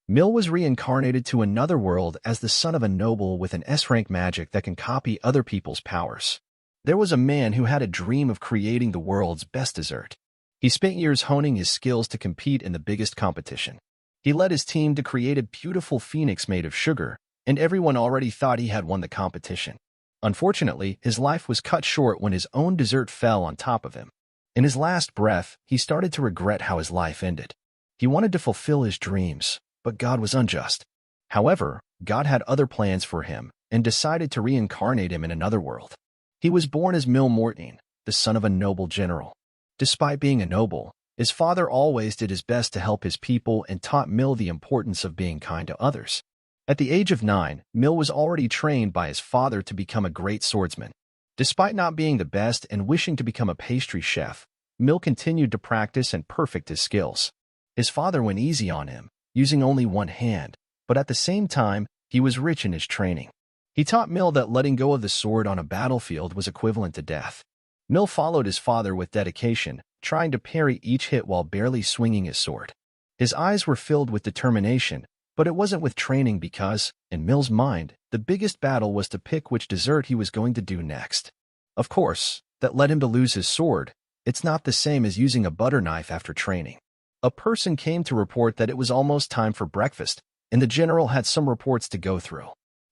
Mill was reincarnated to another world as the son of a noble with an S-rank magic that can copy other people's powers. There was a man who had a dream of creating the world's best dessert. He spent years honing his skills to compete in the biggest competition. He led his team to create a beautiful phoenix made of sugar, and everyone already thought he had won the competition. Unfortunately, his life was cut short when his own dessert fell on top of him. In his last breath, he started to regret how his life ended. He wanted to fulfill his dreams, but God was unjust. However, God had other plans for him and decided to reincarnate him in another world. He was born as Mill Mortine, the son of a noble general. Despite being a noble, his father always did his best to help his people and taught Mill the importance of being kind to others. At the age of 9, Mill was already trained by his father to become a great swordsman. Despite not being the best and wishing to become a pastry chef, Mill continued to practice and perfect his skills. His father went easy on him, using only one hand, but at the same time, he was rich in his training. He taught Mill that letting go of the sword on a battlefield was equivalent to death. Mill followed his father with dedication, trying to parry each hit while barely swinging his sword. His eyes were filled with determination, but it wasn't with training because, in Mill's mind, the biggest battle was to pick which dessert he was going to do next. Of course, that led him to lose his sword. It's not the same as using a butter knife after training. A person came to report that it was almost time for breakfast, and the general had some reports to go through.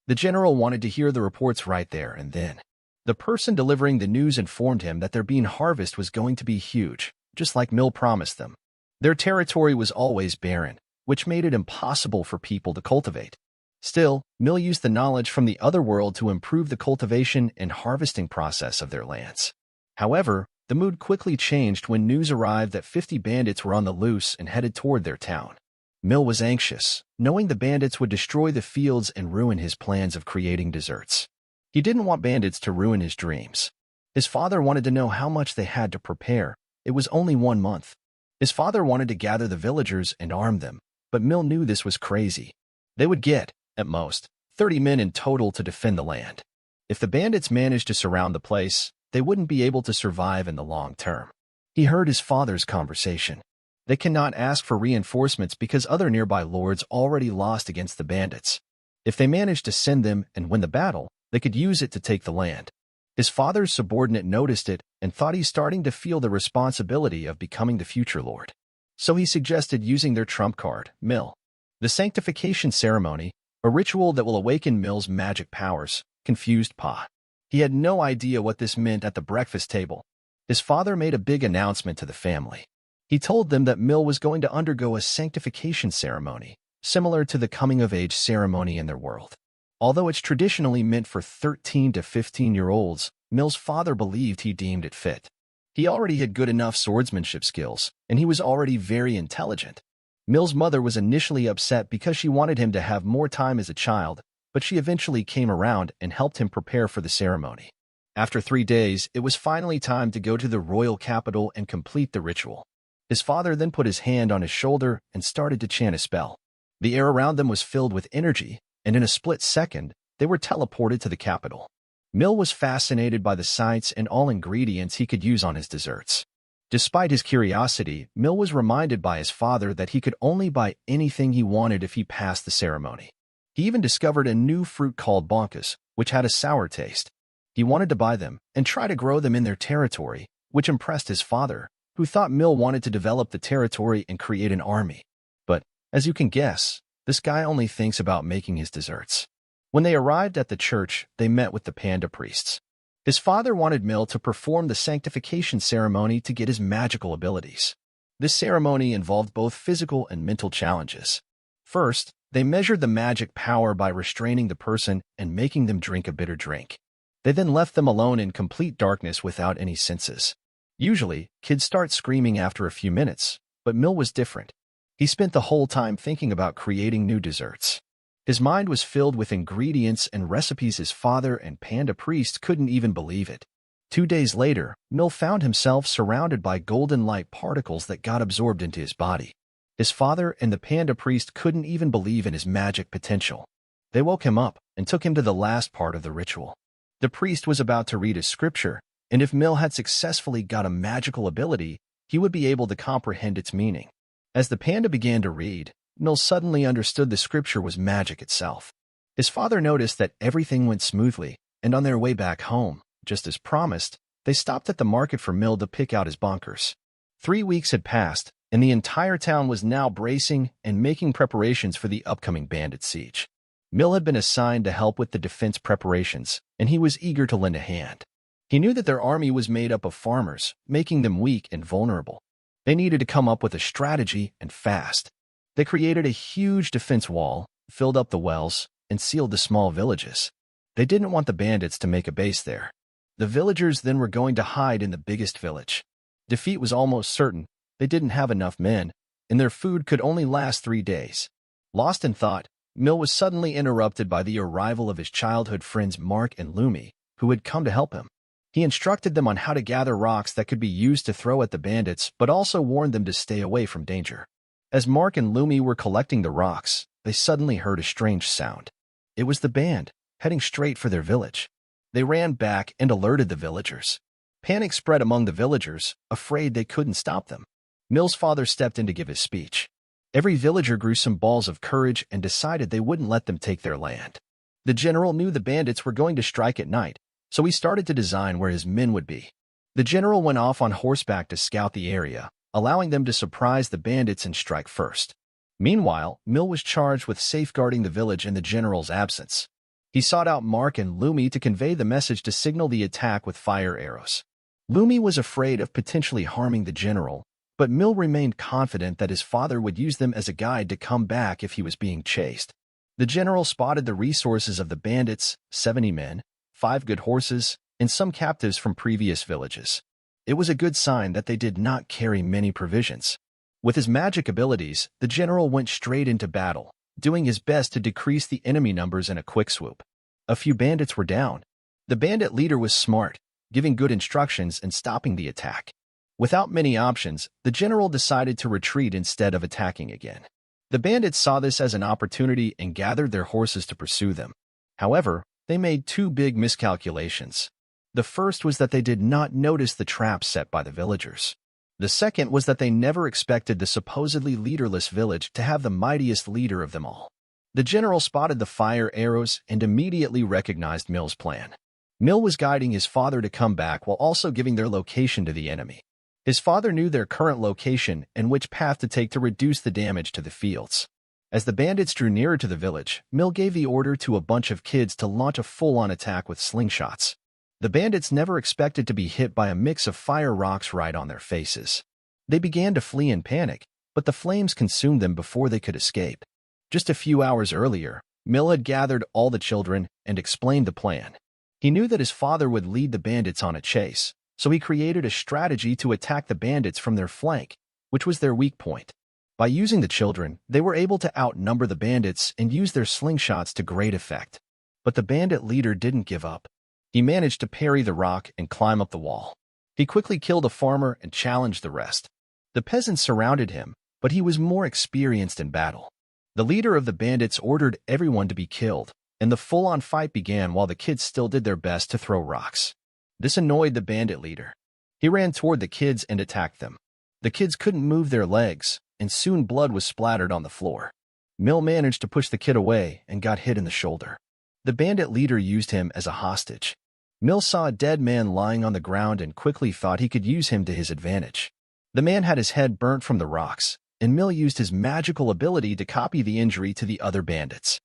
The general wanted to hear the reports right there and then. The person delivering the news informed him that their bean harvest was going to be huge, just like Mill promised them. Their territory was always barren, which made it impossible for people to cultivate. Still, Mill used the knowledge from the other world to improve the cultivation and harvesting process of their lands. However, the mood quickly changed when news arrived that 50 bandits were on the loose and headed toward their town. Mill was anxious, knowing the bandits would destroy the fields and ruin his plans of creating desserts. He didn't want bandits to ruin his dreams. His father wanted to know how much they had to prepare. It was only 1 month. His father wanted to gather the villagers and arm them, but Mill knew this was crazy. They would get, at most, 30 men in total to defend the land. If the bandits managed to surround the place, they wouldn't be able to survive in the long term. He heard his father's conversation. They cannot ask for reinforcements because other nearby lords already lost against the bandits. If they managed to send them and win the battle, they could use it to take the land. His father's subordinate noticed it and thought he's starting to feel the responsibility of becoming the future lord. So he suggested using their trump card, Mill. The Sanctification ceremony, a ritual that will awaken Mill's magic powers, confused Pa. He had no idea what this meant at the breakfast table. His father made a big announcement to the family. He told them that Mill was going to undergo a sanctification ceremony, similar to the coming-of-age ceremony in their world. Although it's traditionally meant for 13 to 15-year-olds, Mill's father believed he deemed it fit. He already had good enough swordsmanship skills, and he was already very intelligent. Mill's mother was initially upset because she wanted him to have more time as a child, but she eventually came around and helped him prepare for the ceremony. After 3 days, it was finally time to go to the royal capital and complete the ritual. His father then put his hand on his shoulder and started to chant a spell. The air around them was filled with energy, and in a split second, they were teleported to the capital. Mill was fascinated by the sights and all ingredients he could use on his desserts. Despite his curiosity, Mill was reminded by his father that he could only buy anything he wanted if he passed the ceremony. He even discovered a new fruit called bonkas, which had a sour taste. He wanted to buy them and try to grow them in their territory, which impressed his father, who thought Mill wanted to develop the territory and create an army. But, as you can guess, this guy only thinks about making his desserts. When they arrived at the church, they met with the panda priests. His father wanted Mill to perform the sanctification ceremony to get his magical abilities. This ceremony involved both physical and mental challenges. First, they measured the magic power by restraining the person and making them drink a bitter drink. They then left them alone in complete darkness without any senses. Usually, kids start screaming after a few minutes, but Mill was different. He spent the whole time thinking about creating new desserts. His mind was filled with ingredients and recipes his father and panda priest couldn't even believe it. 2 days later, Mill found himself surrounded by golden light particles that got absorbed into his body. His father and the panda priest couldn't even believe in his magic potential. They woke him up and took him to the last part of the ritual. The priest was about to read a scripture, and if Mill had successfully got a magical ability, he would be able to comprehend its meaning. As the panda began to read, Mill suddenly understood the scripture was magic itself. His father noticed that everything went smoothly, and on their way back home, just as promised, they stopped at the market for Mill to pick out his bunkers. 3 weeks had passed, and the entire town was now bracing and making preparations for the upcoming bandit siege. Mill had been assigned to help with the defense preparations, and he was eager to lend a hand. He knew that their army was made up of farmers, making them weak and vulnerable. They needed to come up with a strategy, and fast. They created a huge defense wall, filled up the wells, and sealed the small villages. They didn't want the bandits to make a base there. The villagers then were going to hide in the biggest village. Defeat was almost certain. They didn't have enough men, and their food could only last 3 days. Lost in thought, Mill was suddenly interrupted by the arrival of his childhood friends Mark and Lumi, who had come to help him. He instructed them on how to gather rocks that could be used to throw at the bandits, but also warned them to stay away from danger. As Mark and Lumi were collecting the rocks, they suddenly heard a strange sound. It was the band, heading straight for their village. They ran back and alerted the villagers. Panic spread among the villagers, afraid they couldn't stop them. Mill's father stepped in to give his speech. Every villager grew some balls of courage and decided they wouldn't let them take their land. The general knew the bandits were going to strike at night, so he started to design where his men would be. The general went off on horseback to scout the area, allowing them to surprise the bandits and strike first. Meanwhile, Mill was charged with safeguarding the village in the general's absence. He sought out Mark and Lumi to convey the message to signal the attack with fire arrows. Lumi was afraid of potentially harming the general, but Mill remained confident that his father would use them as a guide to come back if he was being chased. The general spotted the resources of the bandits, 70 men, 5 good horses, and some captives from previous villages. It was a good sign that they did not carry many provisions. With his magic abilities, the general went straight into battle, doing his best to decrease the enemy numbers in a quick swoop. A few bandits were down. The bandit leader was smart, giving good instructions and stopping the attack. Without many options, the general decided to retreat instead of attacking again. The bandits saw this as an opportunity and gathered their horses to pursue them. However, they made 2 big miscalculations. The first was that they did not notice the traps set by the villagers. The second was that they never expected the supposedly leaderless village to have the mightiest leader of them all. The general spotted the fire arrows and immediately recognized Mill's plan. Mill was guiding his father to come back while also giving their location to the enemy. His father knew their current location and which path to take to reduce the damage to the fields. As the bandits drew nearer to the village, Mill gave the order to a bunch of kids to launch a full-on attack with slingshots. The bandits never expected to be hit by a mix of fire rocks right on their faces. They began to flee in panic, but the flames consumed them before they could escape. Just a few hours earlier, Mill had gathered all the children and explained the plan. He knew that his father would lead the bandits on a chase, so he created a strategy to attack the bandits from their flank, which was their weak point. By using the children, they were able to outnumber the bandits and use their slingshots to great effect. But the bandit leader didn't give up. He managed to parry the rock and climb up the wall. He quickly killed a farmer and challenged the rest. The peasants surrounded him, but he was more experienced in battle. The leader of the bandits ordered everyone to be killed, and the full-on fight began while the kids still did their best to throw rocks. This annoyed the bandit leader. He ran toward the kids and attacked them. The kids couldn't move their legs, and soon blood was splattered on the floor. Mill managed to push the kid away and got hit in the shoulder. The bandit leader used him as a hostage. Mill saw a dead man lying on the ground and quickly thought he could use him to his advantage. The man had his head burnt from the rocks, and Mill used his magical ability to copy the injury to the other bandits.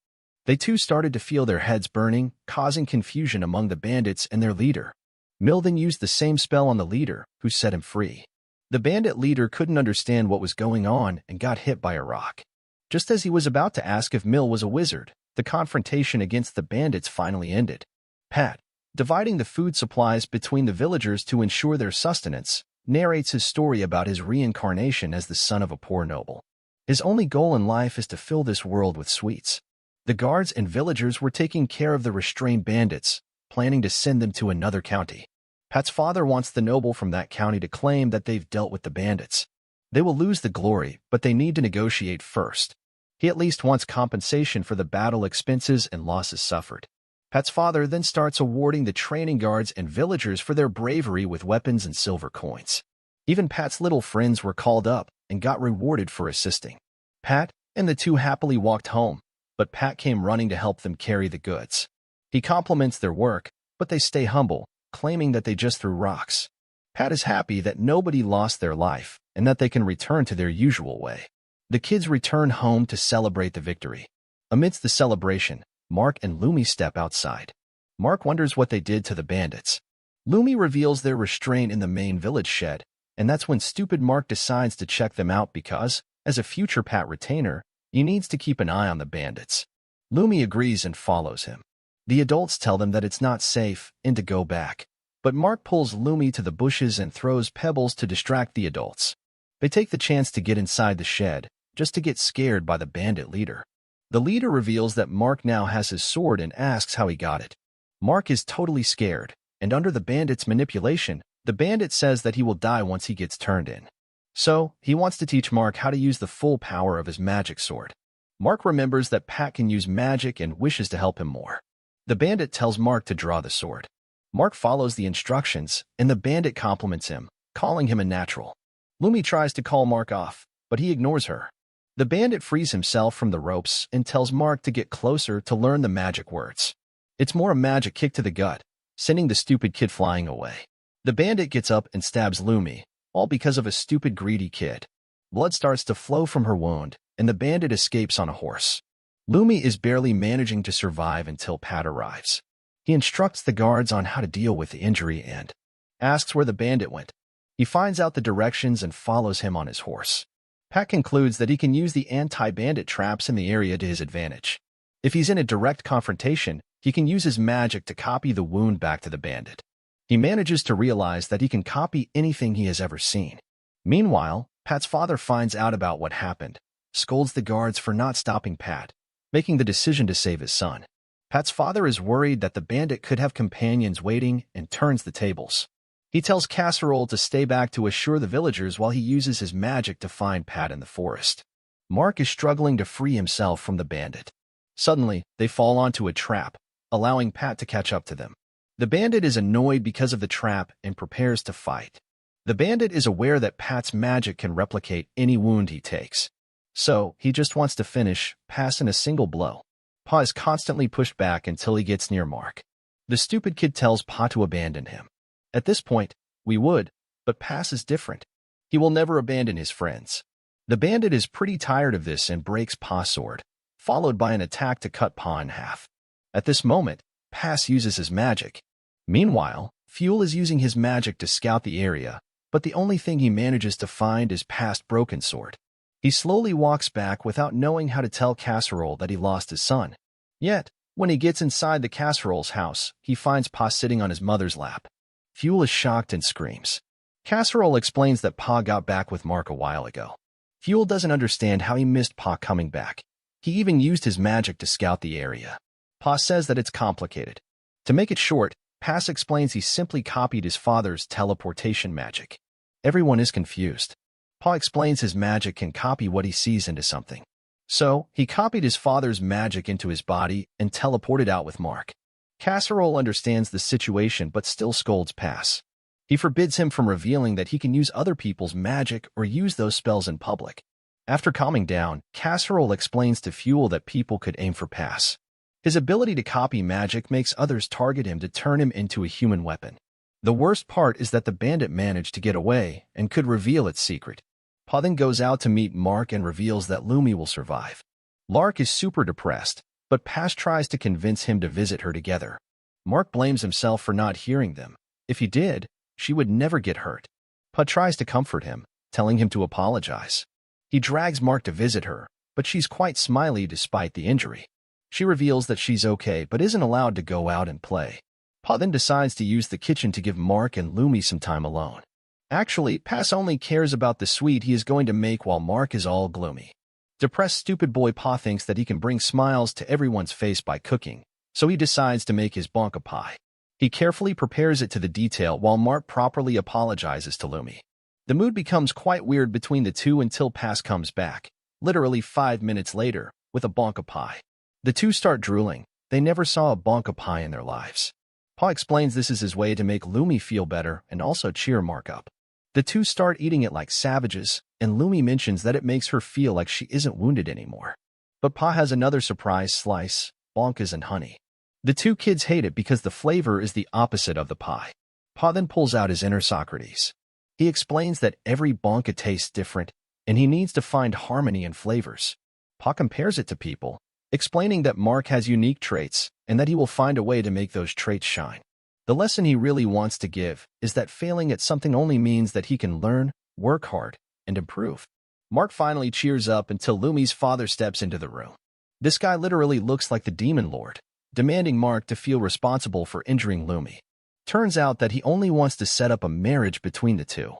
They too started to feel their heads burning, causing confusion among the bandits and their leader. Mill then used the same spell on the leader, who set him free. The bandit leader couldn't understand what was going on and got hit by a rock. Just as he was about to ask if Mill was a wizard, the confrontation against the bandits finally ended. Pat, dividing the food supplies between the villagers to ensure their sustenance, narrates his story about his reincarnation as the son of a poor noble. His only goal in life is to fill this world with sweets. The guards and villagers were taking care of the restrained bandits, planning to send them to another county. Pat's father wants the noble from that county to claim that they've dealt with the bandits. They will lose the glory, but they need to negotiate first. He at least wants compensation for the battle expenses and losses suffered. Pat's father then starts awarding the training guards and villagers for their bravery with weapons and silver coins. Even Pat's little friends were called up and got rewarded for assisting. Pat, and the two happily walked home, but Pat came running to help them carry the goods. He compliments their work, but they stay humble, claiming that they just threw rocks. Pat is happy that nobody lost their life and that they can return to their usual way. The kids return home to celebrate the victory. Amidst the celebration, Mark and Lumi step outside. Mark wonders what they did to the bandits. Lumi reveals their restraint in the main village shed, and that's when stupid Mark decides to check them out because, as a future Pat retainer, he needs to keep an eye on the bandits. Lumi agrees and follows him. The adults tell them that it's not safe and to go back, but Mark pulls Lumi to the bushes and throws pebbles to distract the adults. They take the chance to get inside the shed, just to get scared by the bandit leader. The leader reveals that Mark now has his sword and asks how he got it. Mark is totally scared, and under the bandit's manipulation, the bandit says that he will die once he gets turned in. So, he wants to teach Mark how to use the full power of his magic sword. Mark remembers that Pat can use magic and wishes to help him more. The bandit tells Mark to draw the sword. Mark follows the instructions, and the bandit compliments him, calling him a natural. Lumi tries to call Mark off, but he ignores her. The bandit frees himself from the ropes and tells Mark to get closer to learn the magic words. It's more a magic kick to the gut, sending the stupid kid flying away. The bandit gets up and stabs Lumi, all because of a stupid greedy kid. Blood starts to flow from her wound, and the bandit escapes on a horse. Lumi is barely managing to survive until Pat arrives. He instructs the guards on how to deal with the injury and asks where the bandit went. He finds out the directions and follows him on his horse. Pat concludes that he can use the anti-bandit traps in the area to his advantage. If he's in a direct confrontation, he can use his magic to copy the wound back to the bandit. He manages to realize that he can copy anything he has ever seen. Meanwhile, Pat's father finds out about what happened, scolds the guards for not stopping Pat, making the decision to save his son. Pat's father is worried that the bandit could have companions waiting and turns the tables. He tells Casserole to stay back to assure the villagers while he uses his magic to find Pat in the forest. Mark is struggling to free himself from the bandit. Suddenly, they fall onto a trap, allowing Pat to catch up to them. The bandit is annoyed because of the trap and prepares to fight. The bandit is aware that Pat's magic can replicate any wound he takes. So, he just wants to finish Pat in a single blow. Pa is constantly pushed back until he gets near Mark. The stupid kid tells Pa to abandon him. At this point, we would, but Pat is different. He will never abandon his friends. The bandit is pretty tired of this and breaks Pa's sword, followed by an attack to cut Pa in half. At this moment, Pat uses his magic. Meanwhile, Fuel is using his magic to scout the area, but the only thing he manages to find is Pat's broken sword. He slowly walks back without knowing how to tell Casserole that he lost his son. Yet, when he gets inside the Casserole's house, he finds Pa sitting on his mother's lap. Fuel is shocked and screams. Casserole explains that Pa got back with Mark a while ago. Fuel doesn't understand how he missed Pa coming back. He even used his magic to scout the area. Pa says that it's complicated. To make it short, Pa explains he simply copied his father's teleportation magic. Everyone is confused. Pa explains his magic can copy what he sees into something. So, he copied his father's magic into his body and teleported out with Mark. Casserole understands the situation but still scolds Pa. He forbids him from revealing that he can use other people's magic or use those spells in public. After calming down, Casserole explains to Fuel that people could aim for Pa. His ability to copy magic makes others target him to turn him into a human weapon. The worst part is that the bandit managed to get away and could reveal its secret. Pa then goes out to meet Mark and reveals that Lumi will survive. Lark is super depressed, but Pa tries to convince him to visit her together. Mark blames himself for not hearing them. If he did, she would never get hurt. Pa tries to comfort him, telling him to apologize. He drags Mark to visit her, but she's quite smiley despite the injury. She reveals that she's okay but isn't allowed to go out and play. Pa then decides to use the kitchen to give Mark and Lumi some time alone. Actually, Pa only cares about the sweet he is going to make while Mark is all gloomy. Depressed stupid boy Pa thinks that he can bring smiles to everyone's face by cooking, so he decides to make his bonka pie. He carefully prepares it to the detail while Mark properly apologizes to Lumi. The mood becomes quite weird between the two until Pa comes back, literally 5 minutes later, with a bonka pie. The two start drooling. They never saw a bonka pie in their lives. Pa explains this is his way to make Lumi feel better and also cheer Mark up. The two start eating it like savages, and Lumi mentions that it makes her feel like she isn't wounded anymore. But Pa has another surprise slice, bonkas and honey. The two kids hate it because the flavor is the opposite of the pie. Pa then pulls out his inner Socrates. He explains that every bonka tastes different, and he needs to find harmony in flavors. Pa compares it to people, explaining that Mark has unique traits and that he will find a way to make those traits shine. The lesson he really wants to give is that failing at something only means that he can learn, work hard, and improve. Mark finally cheers up until Lumi's father steps into the room. This guy literally looks like the demon lord, demanding Mark to feel responsible for injuring Lumi. Turns out that he only wants to set up a marriage between the two.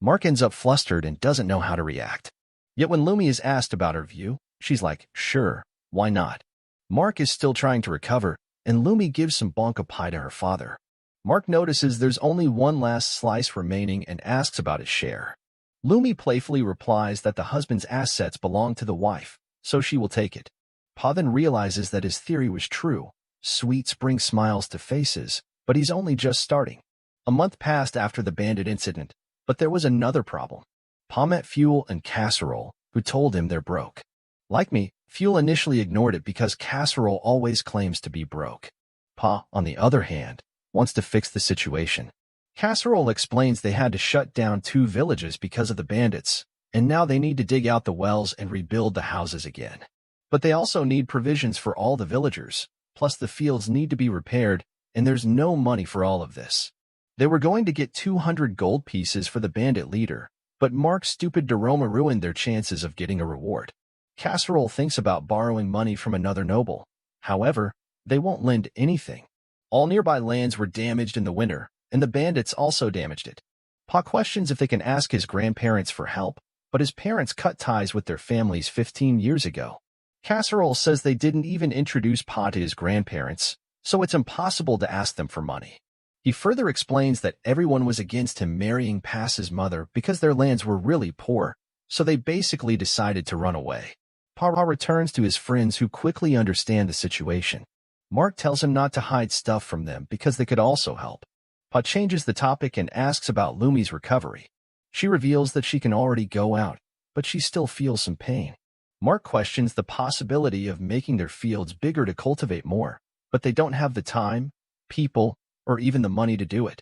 Mark ends up flustered and doesn't know how to react. Yet when Lumi is asked about her view, she's like, sure, why not? Mark is still trying to recover, and Lumi gives some bonka pie to her father. Mark notices there's only one last slice remaining and asks about his share. Lumi playfully replies that the husband's assets belong to the wife, so she will take it. Pa then realizes that his theory was true. Sweets bring smiles to faces, but he's only just starting. A month passed after the bandit incident, but there was another problem. Pa met Fuel and Casserole, who told him they're broke. Like me, Fuel initially ignored it because Casserole always claims to be broke. Pa, on the other hand, wants to fix the situation. Casserole explains they had to shut down 2 villages because of the bandits, and now they need to dig out the wells and rebuild the houses again. But they also need provisions for all the villagers, plus the fields need to be repaired, and there's no money for all of this. They were going to get 200 gold pieces for the bandit leader, but Mark's stupid Doroma ruined their chances of getting a reward. Casserole thinks about borrowing money from another noble. However, they won't lend anything. All nearby lands were damaged in the winter, and the bandits also damaged it. Pa questions if they can ask his grandparents for help, but his parents cut ties with their families 15 years ago. Casserole says they didn't even introduce Pa to his grandparents, so it's impossible to ask them for money. He further explains that everyone was against him marrying Pass's mother because their lands were really poor, so they basically decided to run away. Pa returns to his friends who quickly understand the situation. Mark tells him not to hide stuff from them because they could also help. Pa changes the topic and asks about Lumi's recovery. She reveals that she can already go out, but she still feels some pain. Mark questions the possibility of making their fields bigger to cultivate more, but they don't have the time, people, or even the money to do it.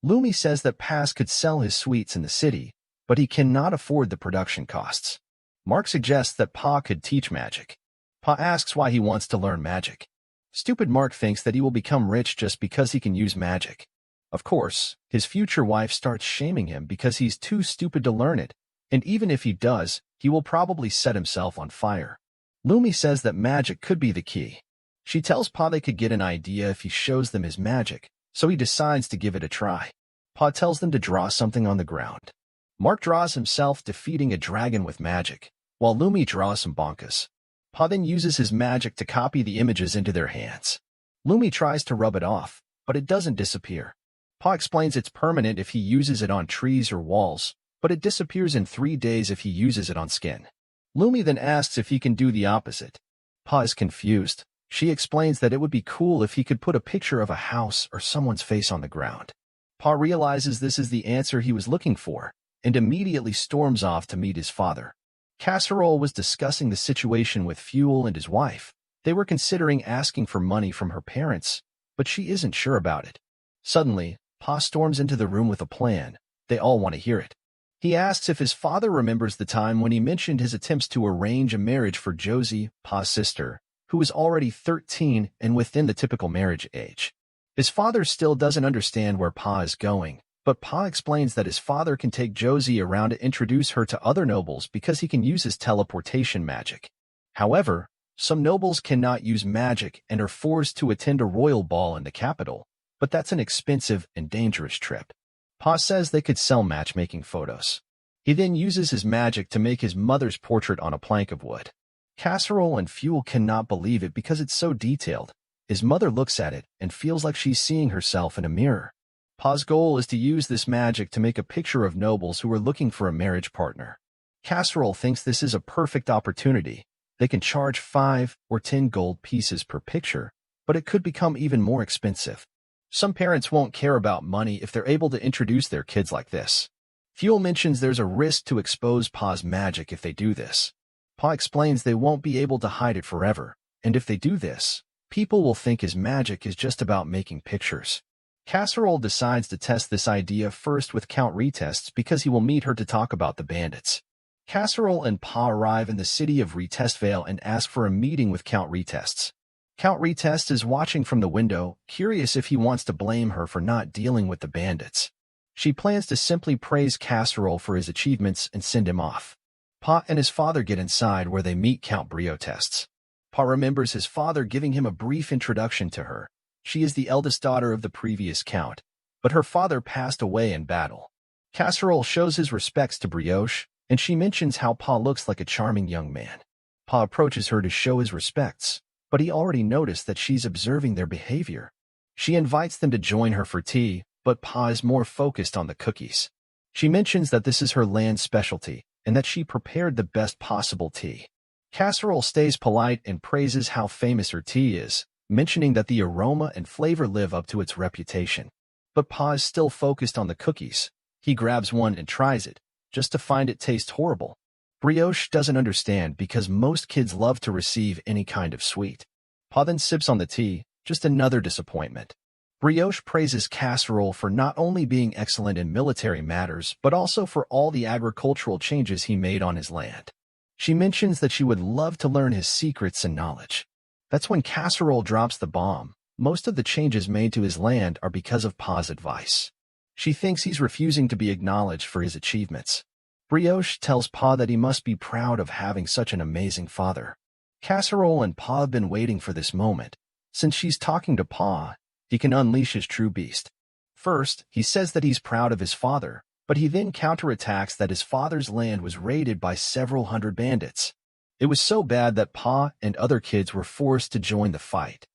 Lumi says that Pass could sell his sweets in the city, but he cannot afford the production costs. Mark suggests that Pa could teach magic. Pa asks why he wants to learn magic. Stupid Mark thinks that he will become rich just because he can use magic. Of course, his future wife starts shaming him because he's too stupid to learn it, and even if he does, he will probably set himself on fire. Lumi says that magic could be the key. She tells Pa they could get an idea if he shows them his magic, so he decides to give it a try. Pa tells them to draw something on the ground. Mark draws himself defeating a dragon with magic, while Lumi draws some bonkas. Pa then uses his magic to copy the images into their hands. Lumi tries to rub it off, but it doesn't disappear. Pa explains it's permanent if he uses it on trees or walls, but it disappears in 3 days if he uses it on skin. Lumi then asks if he can do the opposite. Pa is confused. She explains that it would be cool if he could put a picture of a house or someone's face on the ground. Pa realizes this is the answer he was looking for, and immediately storms off to meet his father. Casserole was discussing the situation with Fuel and his wife. They were considering asking for money from her parents, but she isn't sure about it. Suddenly, Pa storms into the room with a plan. They all want to hear it. He asks if his father remembers the time when he mentioned his attempts to arrange a marriage for Josie, Pa's sister, who was already 13 and within the typical marriage age. His father still doesn't understand where Pa is going, but Pa explains that his father can take Josie around to introduce her to other nobles because he can use his teleportation magic. However, some nobles cannot use magic and are forced to attend a royal ball in the capital, but that's an expensive and dangerous trip. Pa says they could sell matchmaking photos. He then uses his magic to make his mother's portrait on a plank of wood. Casserole and Fuel cannot believe it because it's so detailed. His mother looks at it and feels like she's seeing herself in a mirror. Pa's goal is to use this magic to make a picture of nobles who are looking for a marriage partner. Casserole thinks this is a perfect opportunity. They can charge 5 or 10 gold pieces per picture, but it could become even more expensive. Some parents won't care about money if they're able to introduce their kids like this. Fuel mentions there's a risk to expose Pa's magic if they do this. Pa explains they won't be able to hide it forever, and if they do this, people will think his magic is just about making pictures. Casserole decides to test this idea first with Count Retests because he will meet her to talk about the bandits. Casserole and Pa arrive in the city of Retestvale and ask for a meeting with Count Retests. Count Retests is watching from the window, curious if he wants to blame her for not dealing with the bandits. She plans to simply praise Casserole for his achievements and send him off. Pa and his father get inside where they meet Count Retests. Pa remembers his father giving him a brief introduction to her. She is the eldest daughter of the previous count, but her father passed away in battle. Casserole shows his respects to Brioche, and she mentions how Pa looks like a charming young man. Pa approaches her to show his respects, but he already noticed that she's observing their behavior. She invites them to join her for tea, but Pa is more focused on the cookies. She mentions that this is her land specialty, and that she prepared the best possible tea. Casserole stays polite and praises how famous her tea is, mentioning that the aroma and flavor live up to its reputation. But Pa is still focused on the cookies. He grabs one and tries it, just to find it taste horrible. Brioche doesn't understand because most kids love to receive any kind of sweet. Pa then sips on the tea, just another disappointment. Brioche praises Casserole for not only being excellent in military matters, but also for all the agricultural changes he made on his land. She mentions that she would love to learn his secrets and knowledge. That's when Casserole drops the bomb. Most of the changes made to his land are because of Pa's advice. She thinks he's refusing to be acknowledged for his achievements. Brioche tells Pa that he must be proud of having such an amazing father. Casserole and Pa have been waiting for this moment. Since she's talking to Pa, he can unleash his true beast. First, he says that he's proud of his father, but he then counterattacks that his father's land was raided by several hundred bandits. It was so bad that Pa and other kids were forced to join the fight.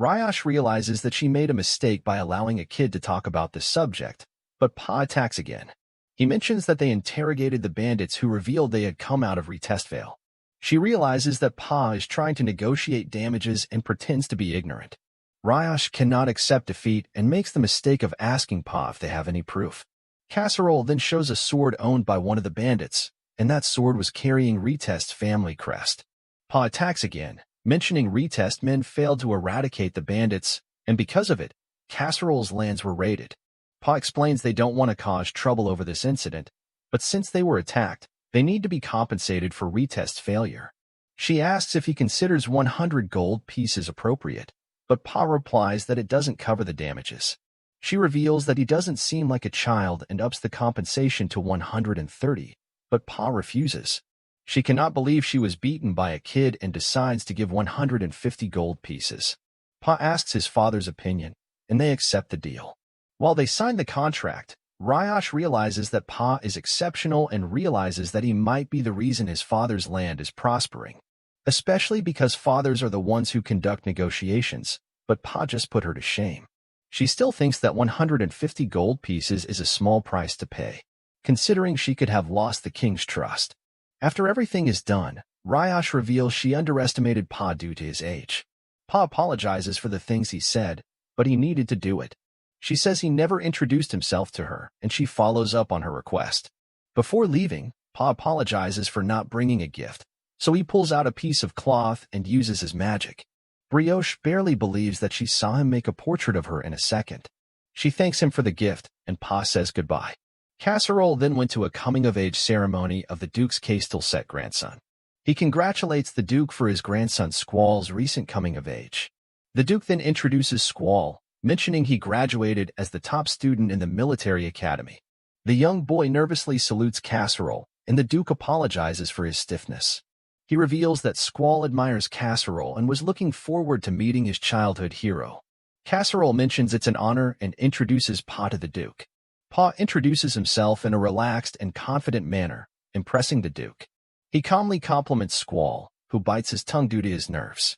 Riosh realizes that she made a mistake by allowing a kid to talk about this subject, but Pa attacks again. He mentions that they interrogated the bandits who revealed they had come out of Retestvale. She realizes that Pa is trying to negotiate damages and pretends to be ignorant. Riosh cannot accept defeat and makes the mistake of asking Pa if they have any proof. Casserole then shows a sword owned by one of the bandits, and that sword was carrying Retest's family crest. Pa attacks again, mentioning Retest men failed to eradicate the bandits, and because of it, Casserole's lands were raided. Pa explains they don't want to cause trouble over this incident, but since they were attacked, they need to be compensated for Retest's failure. She asks if he considers 100 gold pieces appropriate, but Pa replies that it doesn't cover the damages. She reveals that he doesn't seem like a child and ups the compensation to 130, but Pa refuses. She cannot believe she was beaten by a kid and decides to give 150 gold pieces. Pa asks his father's opinion, and they accept the deal. While they sign the contract, Riosh realizes that Pa is exceptional and realizes that he might be the reason his father's land is prospering. Especially because fathers are the ones who conduct negotiations, but Pa just put her to shame. She still thinks that 150 gold pieces is a small price to pay, considering she could have lost the king's trust. After everything is done, Riosh reveals she underestimated Pa due to his age. Pa apologizes for the things he said, but he needed to do it. She says he never introduced himself to her, and she follows up on her request. Before leaving, Pa apologizes for not bringing a gift, so he pulls out a piece of cloth and uses his magic. Brioche barely believes that she saw him make a portrait of her in a second. She thanks him for the gift, and Pa says goodbye. Casserole then went to a coming-of-age ceremony of the Duke's Castelset grandson. He congratulates the Duke for his grandson Squall's recent coming-of-age. The Duke then introduces Squall, mentioning he graduated as the top student in the military academy. The young boy nervously salutes Casserole, and the Duke apologizes for his stiffness. He reveals that Squall admires Casserole and was looking forward to meeting his childhood hero. Casserole mentions it's an honor and introduces Pa to the Duke. Pa introduces himself in a relaxed and confident manner, impressing the Duke. He calmly compliments Squall, who bites his tongue due to his nerves.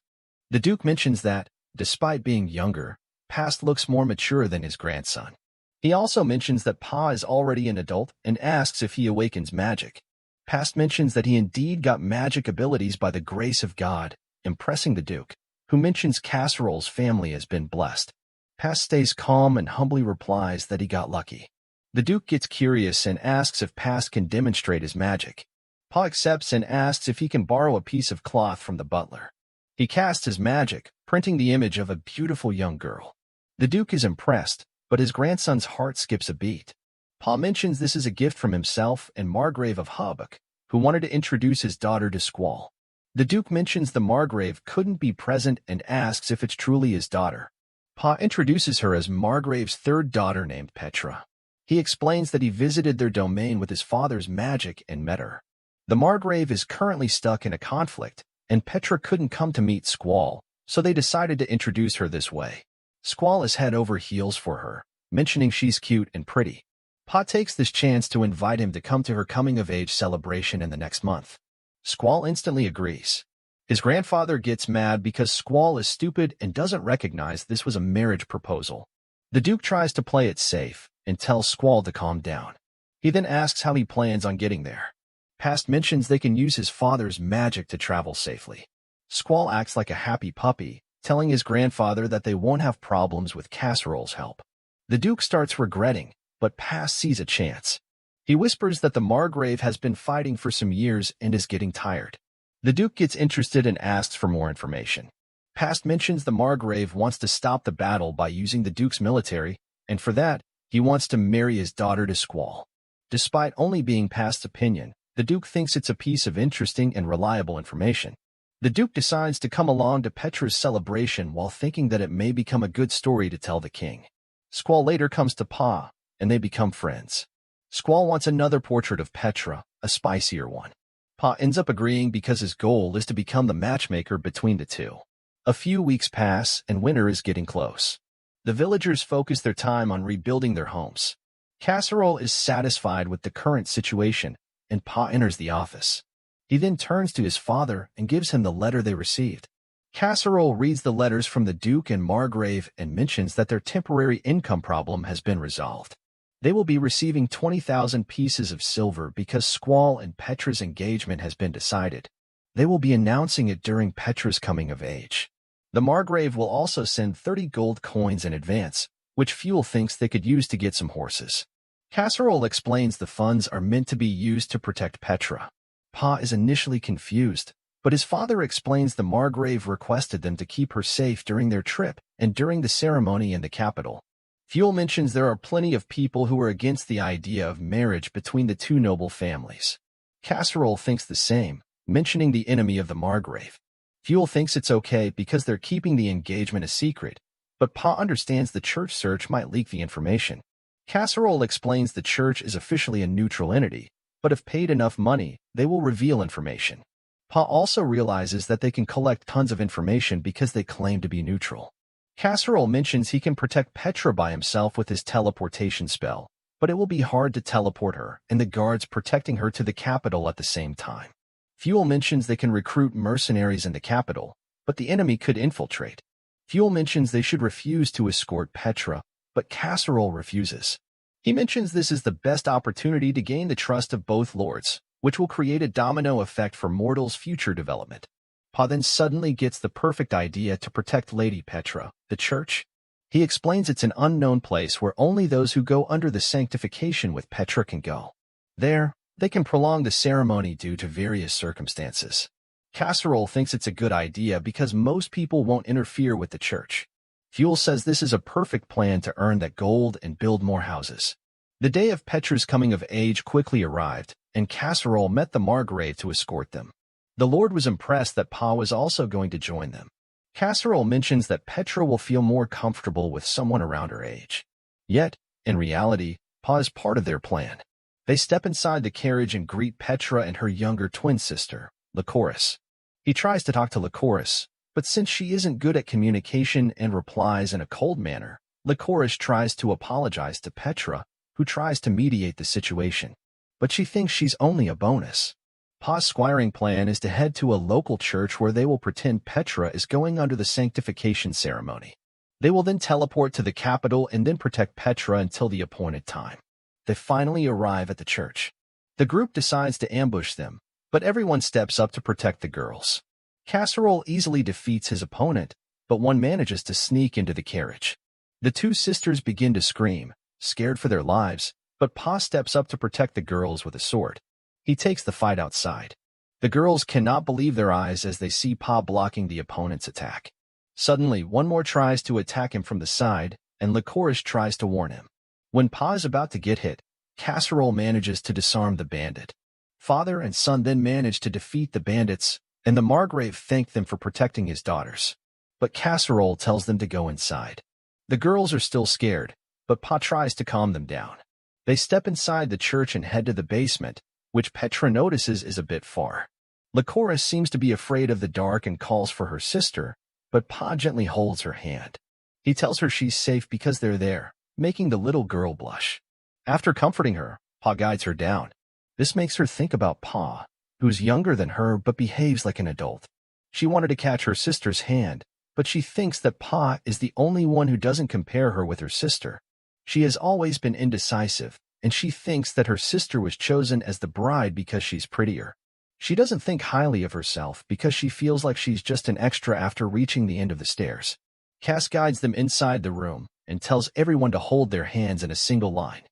The Duke mentions that, despite being younger, Past looks more mature than his grandson. He also mentions that Pa is already an adult and asks if he awakens magic. Past mentions that he indeed got magic abilities by the grace of God, impressing the Duke, who mentions Casserole's family has been blessed. Past stays calm and humbly replies that he got lucky. The Duke gets curious and asks if Past can demonstrate his magic. Pa accepts and asks if he can borrow a piece of cloth from the butler. He casts his magic, printing the image of a beautiful young girl. The Duke is impressed, but his grandson's heart skips a beat. Pa mentions this is a gift from himself and Margrave of Hobbuck, who wanted to introduce his daughter to Squall. The Duke mentions the Margrave couldn't be present and asks if it's truly his daughter. Pa introduces her as Margrave's third daughter named Petra. He explains that he visited their domain with his father's magic and met her. The Margrave is currently stuck in a conflict, and Petra couldn't come to meet Squall, so they decided to introduce her this way. Squall is head over heels for her, mentioning she's cute and pretty. Pa takes this chance to invite him to come to her coming-of-age celebration in the next month. Squall instantly agrees. His grandfather gets mad because Squall is stupid and doesn't recognize this was a marriage proposal. The Duke tries to play it safe and tells Squall to calm down. He then asks how he plans on getting there. Past mentions they can use his father's magic to travel safely. Squall acts like a happy puppy, telling his grandfather that they won't have problems with Casserole's help. The Duke starts regretting, but Past sees a chance. He whispers that the Margrave has been fighting for some years and is getting tired. The Duke gets interested and asks for more information. Past mentions the Margrave wants to stop the battle by using the Duke's military, and for that, he wants to marry his daughter to Squall. Despite only being Past's opinion, the Duke thinks it's a piece of interesting and reliable information. The Duke decides to come along to Petra's celebration while thinking that it may become a good story to tell the king. Squall later comes to Pa, and they become friends. Squall wants another portrait of Petra, a spicier one. Pa ends up agreeing because his goal is to become the matchmaker between the two. A few weeks pass, and winter is getting close. The villagers focus their time on rebuilding their homes. Casserole is satisfied with the current situation, and Pa enters the office. He then turns to his father and gives him the letter they received. Casserole reads the letters from the Duke and Margrave and mentions that their temporary income problem has been resolved. They will be receiving 20,000 pieces of silver because Squall and Petra's engagement has been decided. They will be announcing it during Petra's coming of age. The Margrave will also send 30 gold coins in advance, which Fuel thinks they could use to get some horses. Casserole explains the funds are meant to be used to protect Petra. Pa is initially confused, but his father explains the Margrave requested them to keep her safe during their trip and during the ceremony in the capital. Fuel mentions there are plenty of people who are against the idea of marriage between the two noble families. Casserole thinks the same, mentioning the enemy of the Margrave. Fuel thinks it's okay because they're keeping the engagement a secret, but Pa understands the church search might leak the information. Casserole explains the church is officially a neutral entity, but if paid enough money, they will reveal information. Pa also realizes that they can collect tons of information because they claim to be neutral. Casserole mentions he can protect Petra by himself with his teleportation spell, but it will be hard to teleport her and the guards protecting her to the capital at the same time. Fuel mentions they can recruit mercenaries in the capital, but the enemy could infiltrate. Fuel mentions they should refuse to escort Petra, but Casserole refuses. He mentions this is the best opportunity to gain the trust of both lords, which will create a domino effect for mortals' future development. Pa then suddenly gets the perfect idea to protect Lady Petra, the church. He explains it's an unknown place where only those who go under the sanctification with Petra can go. There, they can prolong the ceremony due to various circumstances. Casserole thinks it's a good idea because most people won't interfere with the church. Fuel says this is a perfect plan to earn that gold and build more houses. The day of Petra's coming of age quickly arrived, and Casserole met the Margrave to escort them. The Lord was impressed that Pa was also going to join them. Casserole mentions that Petra will feel more comfortable with someone around her age. Yet, in reality, Pa is part of their plan. They step inside the carriage and greet Petra and her younger twin sister, Lycoris. He tries to talk to Lycoris, but since she isn't good at communication and replies in a cold manner, Lycoris tries to apologize to Petra, who tries to mediate the situation. But she thinks she's only a bonus. Pa's squiring plan is to head to a local church where they will pretend Petra is going under the sanctification ceremony. They will then teleport to the capital and then protect Petra until the appointed time. They finally arrive at the church. The group decides to ambush them, but everyone steps up to protect the girls. Casserole easily defeats his opponent, but one manages to sneak into the carriage. The two sisters begin to scream, scared for their lives, But Pa steps up to protect the girls with a sword. He takes the fight outside. The girls cannot believe their eyes as they see Pa blocking the opponent's attack. Suddenly, one more tries to attack him from the side, and Licorice tries to warn him. When Pa is about to get hit, Casserole manages to disarm the bandit. Father and son then manage to defeat the bandits, and the Margrave thank them for protecting his daughters. But Casserole tells them to go inside. The girls are still scared, but Pa tries to calm them down. They step inside the church and head to the basement, which Petra notices is a bit far. Licorice seems to be afraid of the dark and calls for her sister, but Pa gently holds her hand. He tells her she's safe because they're there, making the little girl blush. After comforting her, Pa guides her down. This makes her think about Pa, who's younger than her but behaves like an adult. She wanted to catch her sister's hand, but she thinks that Pa is the only one who doesn't compare her with her sister. She has always been indecisive, and she thinks that her sister was chosen as the bride because she's prettier. She doesn't think highly of herself because she feels like she's just an extra after reaching the end of the stairs. Cass guides them inside the room and tells everyone to hold their hands in a single line.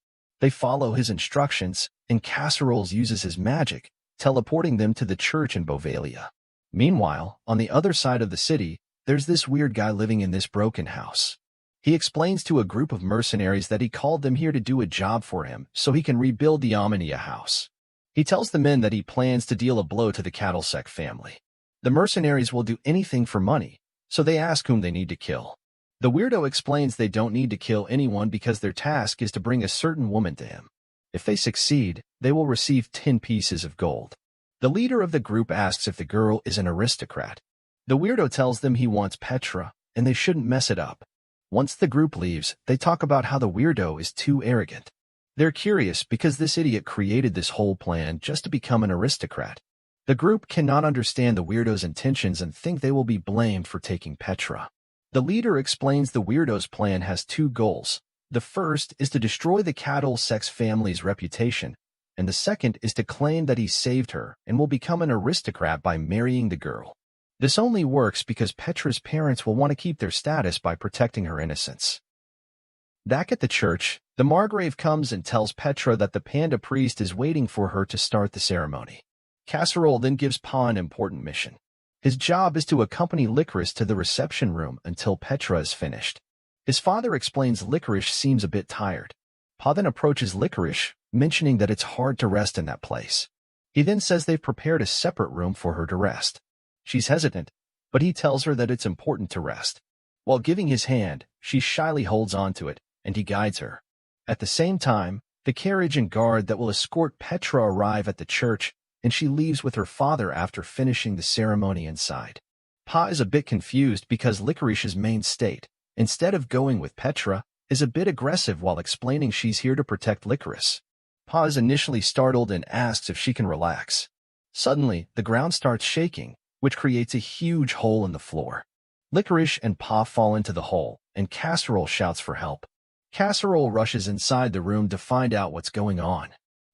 They follow his instructions, and Casseroles uses his magic, teleporting them to the church in Bovalia. Meanwhile, on the other side of the city, there's this weird guy living in this broken house. He explains to a group of mercenaries that he called them here to do a job for him so he can rebuild the Omnia house. He tells the men that he plans to deal a blow to the Cattlesec family. The mercenaries will do anything for money, so they ask whom they need to kill. The weirdo explains they don't need to kill anyone because their task is to bring a certain woman to him. If they succeed, they will receive 10 pieces of gold. The leader of the group asks if the girl is an aristocrat. The weirdo tells them he wants Petra, and they shouldn't mess it up. Once the group leaves, they talk about how the weirdo is too arrogant. They're curious because this idiot created this whole plan just to become an aristocrat. The group cannot understand the weirdo's intentions and think they will be blamed for taking Petra. The leader explains the weirdo's plan has 2 goals. The first is to destroy the Cattlesec family's reputation, and the second is to claim that he saved her and will become an aristocrat by marrying the girl. This only works because Petra's parents will want to keep their status by protecting her innocence. Back at the church, the Margrave comes and tells Petra that the panda priest is waiting for her to start the ceremony. Casserole then gives Pa an important mission. His job is to accompany Licorice to the reception room until Petra is finished. His father explains Licorice seems a bit tired. Pa then approaches Licorice, mentioning that it's hard to rest in that place. He then says they've prepared a separate room for her to rest. She's hesitant, but he tells her that it's important to rest. While giving his hand, she shyly holds on to it, and he guides her. At the same time, the carriage and guard that will escort Petra arrive at the church, and she leaves with her father after finishing the ceremony inside. Pa is a bit confused because Licorice's main state, instead of going with Petra, is a bit aggressive while explaining she's here to protect Licorice. Pa is initially startled and asks if she can relax. Suddenly, the ground starts shaking, which creates a huge hole in the floor. Licorice and Pa fall into the hole, and Casserole shouts for help. Casserole rushes inside the room to find out what's going on.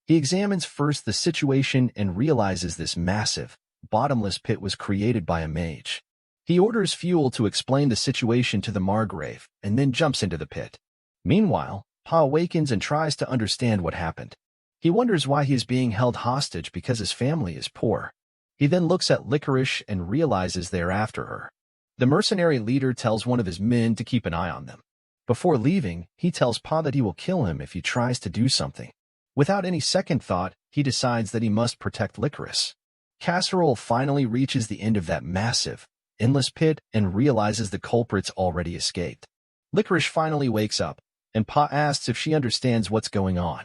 He examines first the situation and realizes this massive, bottomless pit was created by a mage. He orders fuel to explain the situation to the Margrave, and then jumps into the pit. Meanwhile, Pa awakens and tries to understand what happened. He wonders why he is being held hostage because his family is poor. He then looks at Licorice and realizes they're after her. The mercenary leader tells one of his men to keep an eye on them. Before leaving, he tells Pa that he will kill him if he tries to do something. Without any second thought, he decides that he must protect Licorice. Casserole finally reaches the end of that massive, endless pit and realizes the culprit's already escaped. Licorice finally wakes up, and Pa asks if she understands what's going on.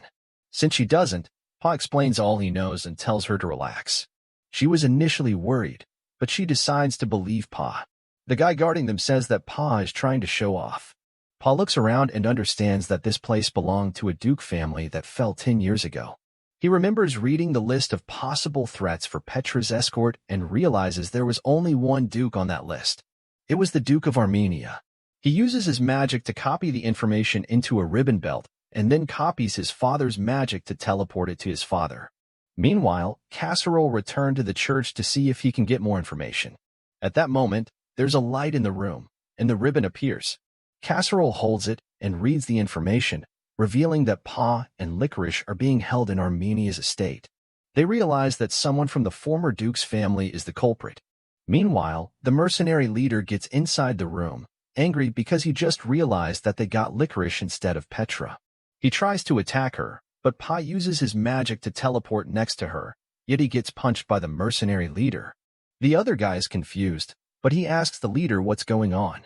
Since she doesn't, Pa explains all he knows and tells her to relax. She was initially worried, but she decides to believe Pa. The guy guarding them says that Pa is trying to show off. Pa looks around and understands that this place belonged to a Duke family that fell 10 years ago. He remembers reading the list of possible threats for Petra's escort and realizes there was only one Duke on that list. It was the Duke of Armenia. He uses his magic to copy the information into a ribbon belt and then copies his father's magic to teleport it to his father. Meanwhile, Casserole returned to the church to see if he can get more information. At that moment, there's a light in the room, and the ribbon appears. Casserole holds it and reads the information, revealing that Pa and Licorice are being held in Armenia's estate. They realize that someone from the former Duke's family is the culprit. Meanwhile, the mercenary leader gets inside the room, angry because he just realized that they got Licorice instead of Petra. He tries to attack her, but Pa uses his magic to teleport next to her, yet he gets punched by the mercenary leader. The other guy is confused, but he asks the leader what's going on.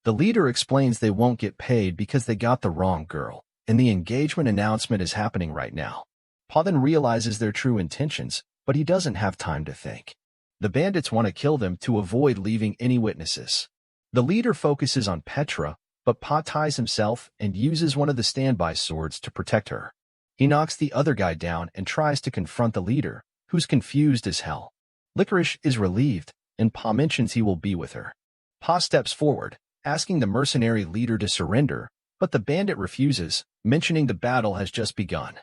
The leader explains they won't get paid because they got the wrong girl, and the engagement announcement is happening right now. Pa then realizes their true intentions, but he doesn't have time to think. The bandits want to kill them to avoid leaving any witnesses. The leader focuses on Petra, but Pa ties himself and uses one of the standby swords to protect her. He knocks the other guy down and tries to confront the leader, who's confused as hell. Licorice is relieved, and Pa mentions he will be with her. Pa steps forward, asking the mercenary leader to surrender, but the bandit refuses, mentioning the battle has just begun.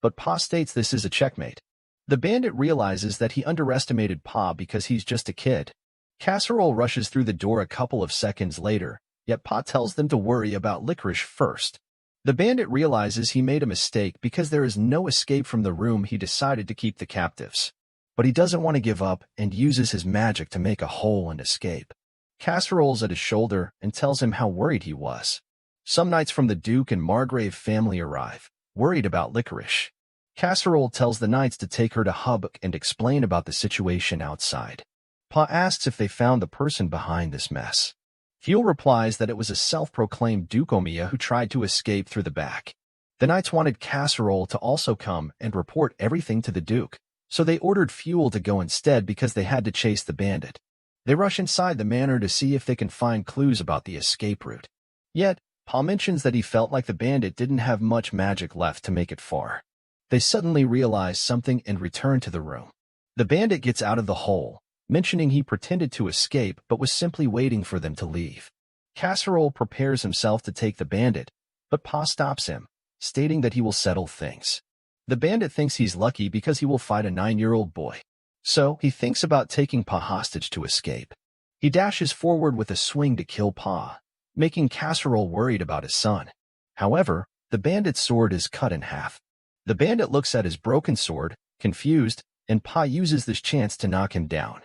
But Pa states this is a checkmate. The bandit realizes that he underestimated Pa because he's just a kid. Casserole rushes through the door a couple of seconds later, yet Pa tells them to worry about Licorice first. The bandit realizes he made a mistake because there is no escape from the room. He decided to keep the captives. But he doesn't want to give up and uses his magic to make a hole and escape. Casserole's at his shoulder and tells him how worried he was. Some knights from the Duke and Margrave family arrive, worried about Licorice. Casserole tells the knights to take her to Hubbock and explain about the situation outside. Pa asks if they found the person behind this mess. Fuel replies that it was a self-proclaimed Duke Omiya who tried to escape through the back. The knights wanted Casserole to also come and report everything to the Duke, so they ordered Fuel to go instead because they had to chase the bandit. They rush inside the manor to see if they can find clues about the escape route. Yet, Pa mentions that he felt like the bandit didn't have much magic left to make it far. They suddenly realize something and return to the room. The bandit gets out of the hole, mentioning he pretended to escape but was simply waiting for them to leave. Casserole prepares himself to take the bandit, but Pa stops him, stating that he will settle things. The bandit thinks he's lucky because he will fight a 9-year-old boy. So, he thinks about taking Pa hostage to escape. He dashes forward with a swing to kill Pa, making Casserole worried about his son. However, the bandit's sword is cut in half. The bandit looks at his broken sword, confused, and Pa uses this chance to knock him down.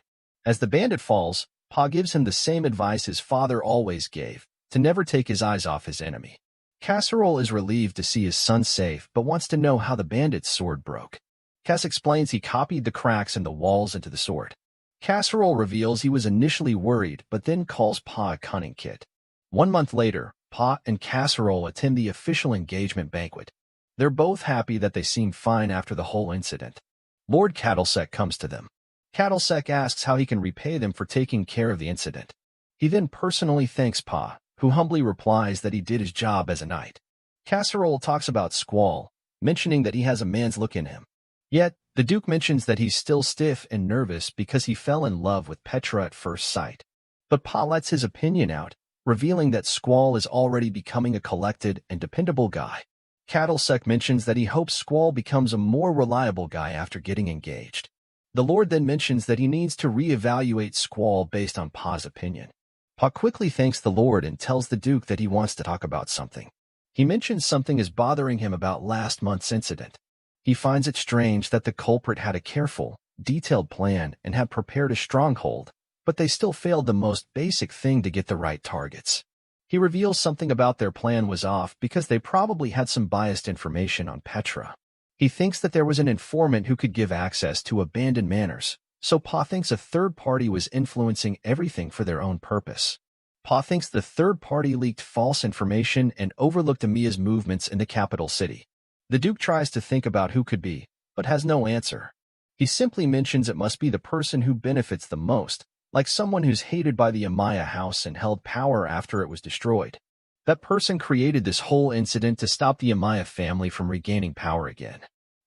As the bandit falls, Pa gives him the same advice his father always gave, to never take his eyes off his enemy. Casserole is relieved to see his son safe but wants to know how the bandit's sword broke. Cass explains he copied the cracks in the walls into the sword. Casserole reveals he was initially worried but then calls Pa a cunning kid. 1 month later, Pa and Casserole attend the official engagement banquet. They're both happy that they seem fine after the whole incident. Lord Cattlesec comes to them. Cattlesec asks how he can repay them for taking care of the incident. He then personally thanks Pa, who humbly replies that he did his job as a knight. Casserole talks about Squall, mentioning that he has a man's look in him. Yet, the Duke mentions that he's still stiff and nervous because he fell in love with Petra at first sight. But Pa lets his opinion out, revealing that Squall is already becoming a collected and dependable guy. Cattlesec mentions that he hopes Squall becomes a more reliable guy after getting engaged. The Lord then mentions that he needs to re-evaluate Squall based on Pa's opinion. Pa quickly thanks the Lord and tells the Duke that he wants to talk about something. He mentions something is bothering him about last month's incident. He finds it strange that the culprit had a careful, detailed plan and had prepared a stronghold, but they still failed the most basic thing to get the right targets. He reveals something about their plan was off because they probably had some biased information on Petra. He thinks that there was an informant who could give access to abandoned manors, so Pa thinks a third party was influencing everything for their own purpose. Pa thinks the third party leaked false information and overlooked Amiya's movements in the capital city. The Duke tries to think about who could be, but has no answer. He simply mentions it must be the person who benefits the most, like someone who's hated by the Amiya house and held power after it was destroyed. That person created this whole incident to stop the Amiya family from regaining power again.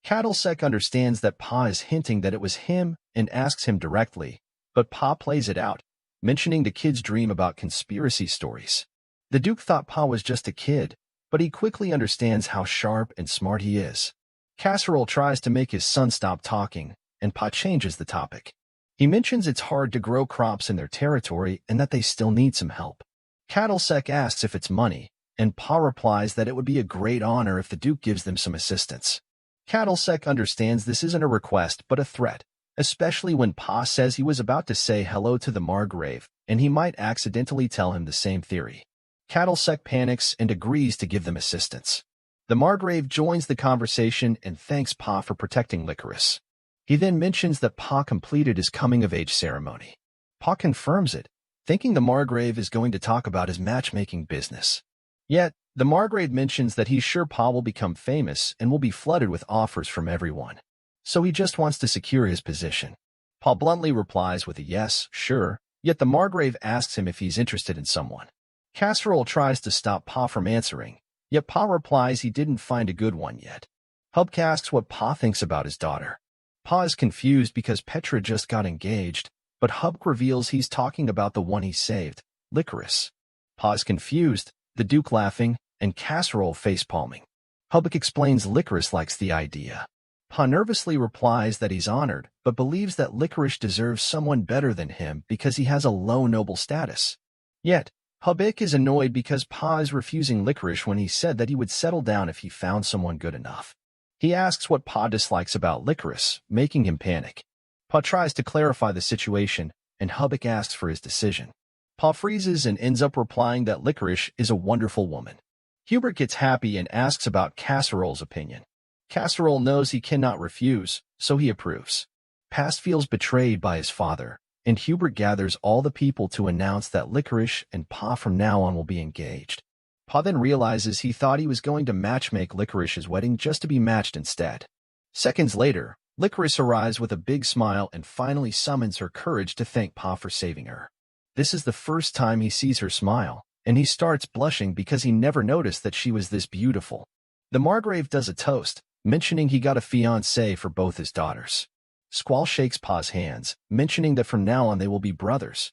Cattlesec understands that Pa is hinting that it was him and asks him directly, but Pa plays it out, mentioning the kid's dream about conspiracy stories. The Duke thought Pa was just a kid, but he quickly understands how sharp and smart he is. Casserole tries to make his son stop talking, and Pa changes the topic. He mentions it's hard to grow crops in their territory and that they still need some help. Cattlesec asks if it's money, and Pa replies that it would be a great honor if the Duke gives them some assistance. Cattlesec understands this isn't a request but a threat, especially when Pa says he was about to say hello to the Margrave, and he might accidentally tell him the same theory. Cattlesec panics and agrees to give them assistance. The Margrave joins the conversation and thanks Pa for protecting Licorice. He then mentions that Pa completed his coming-of-age ceremony. Pa confirms it, thinking the Margrave is going to talk about his matchmaking business. Yet, the Margrave mentions that he's sure Pa will become famous and will be flooded with offers from everyone. So he just wants to secure his position. Pa bluntly replies with a yes, sure, yet the Margrave asks him if he's interested in someone. Casserole tries to stop Pa from answering, yet Pa replies he didn't find a good one yet. Hubk asks what Pa thinks about his daughter. Pa is confused because Petra just got engaged, but Hubk reveals he's talking about the one he saved, Licorice. Pa is confused, the Duke laughing, and Casserole face-palming. Hubk explains Licorice likes the idea. Pa nervously replies that he's honored, but believes that Licorice deserves someone better than him because he has a low noble status. Yet, Hubk is annoyed because Pa is refusing Licorice when he said that he would settle down if he found someone good enough. He asks what Pa dislikes about Licorice, making him panic. Pa tries to clarify the situation, and Hubk asks for his decision. Pa freezes and ends up replying that Licorice is a wonderful woman. Hubert gets happy and asks about Casserole's opinion. Casserole knows he cannot refuse, so he approves. Past feels betrayed by his father, and Hubert gathers all the people to announce that Licorice and Pa from now on will be engaged. Pa then realizes he thought he was going to matchmake Licorice's wedding just to be matched instead. Seconds later, Licorice arrives with a big smile and finally summons her courage to thank Pa for saving her. This is the first time he sees her smile, and he starts blushing because he never noticed that she was this beautiful. The Margrave does a toast, mentioning he got a fiancée for both his daughters. Squall shakes Pa's hands, mentioning that from now on they will be brothers.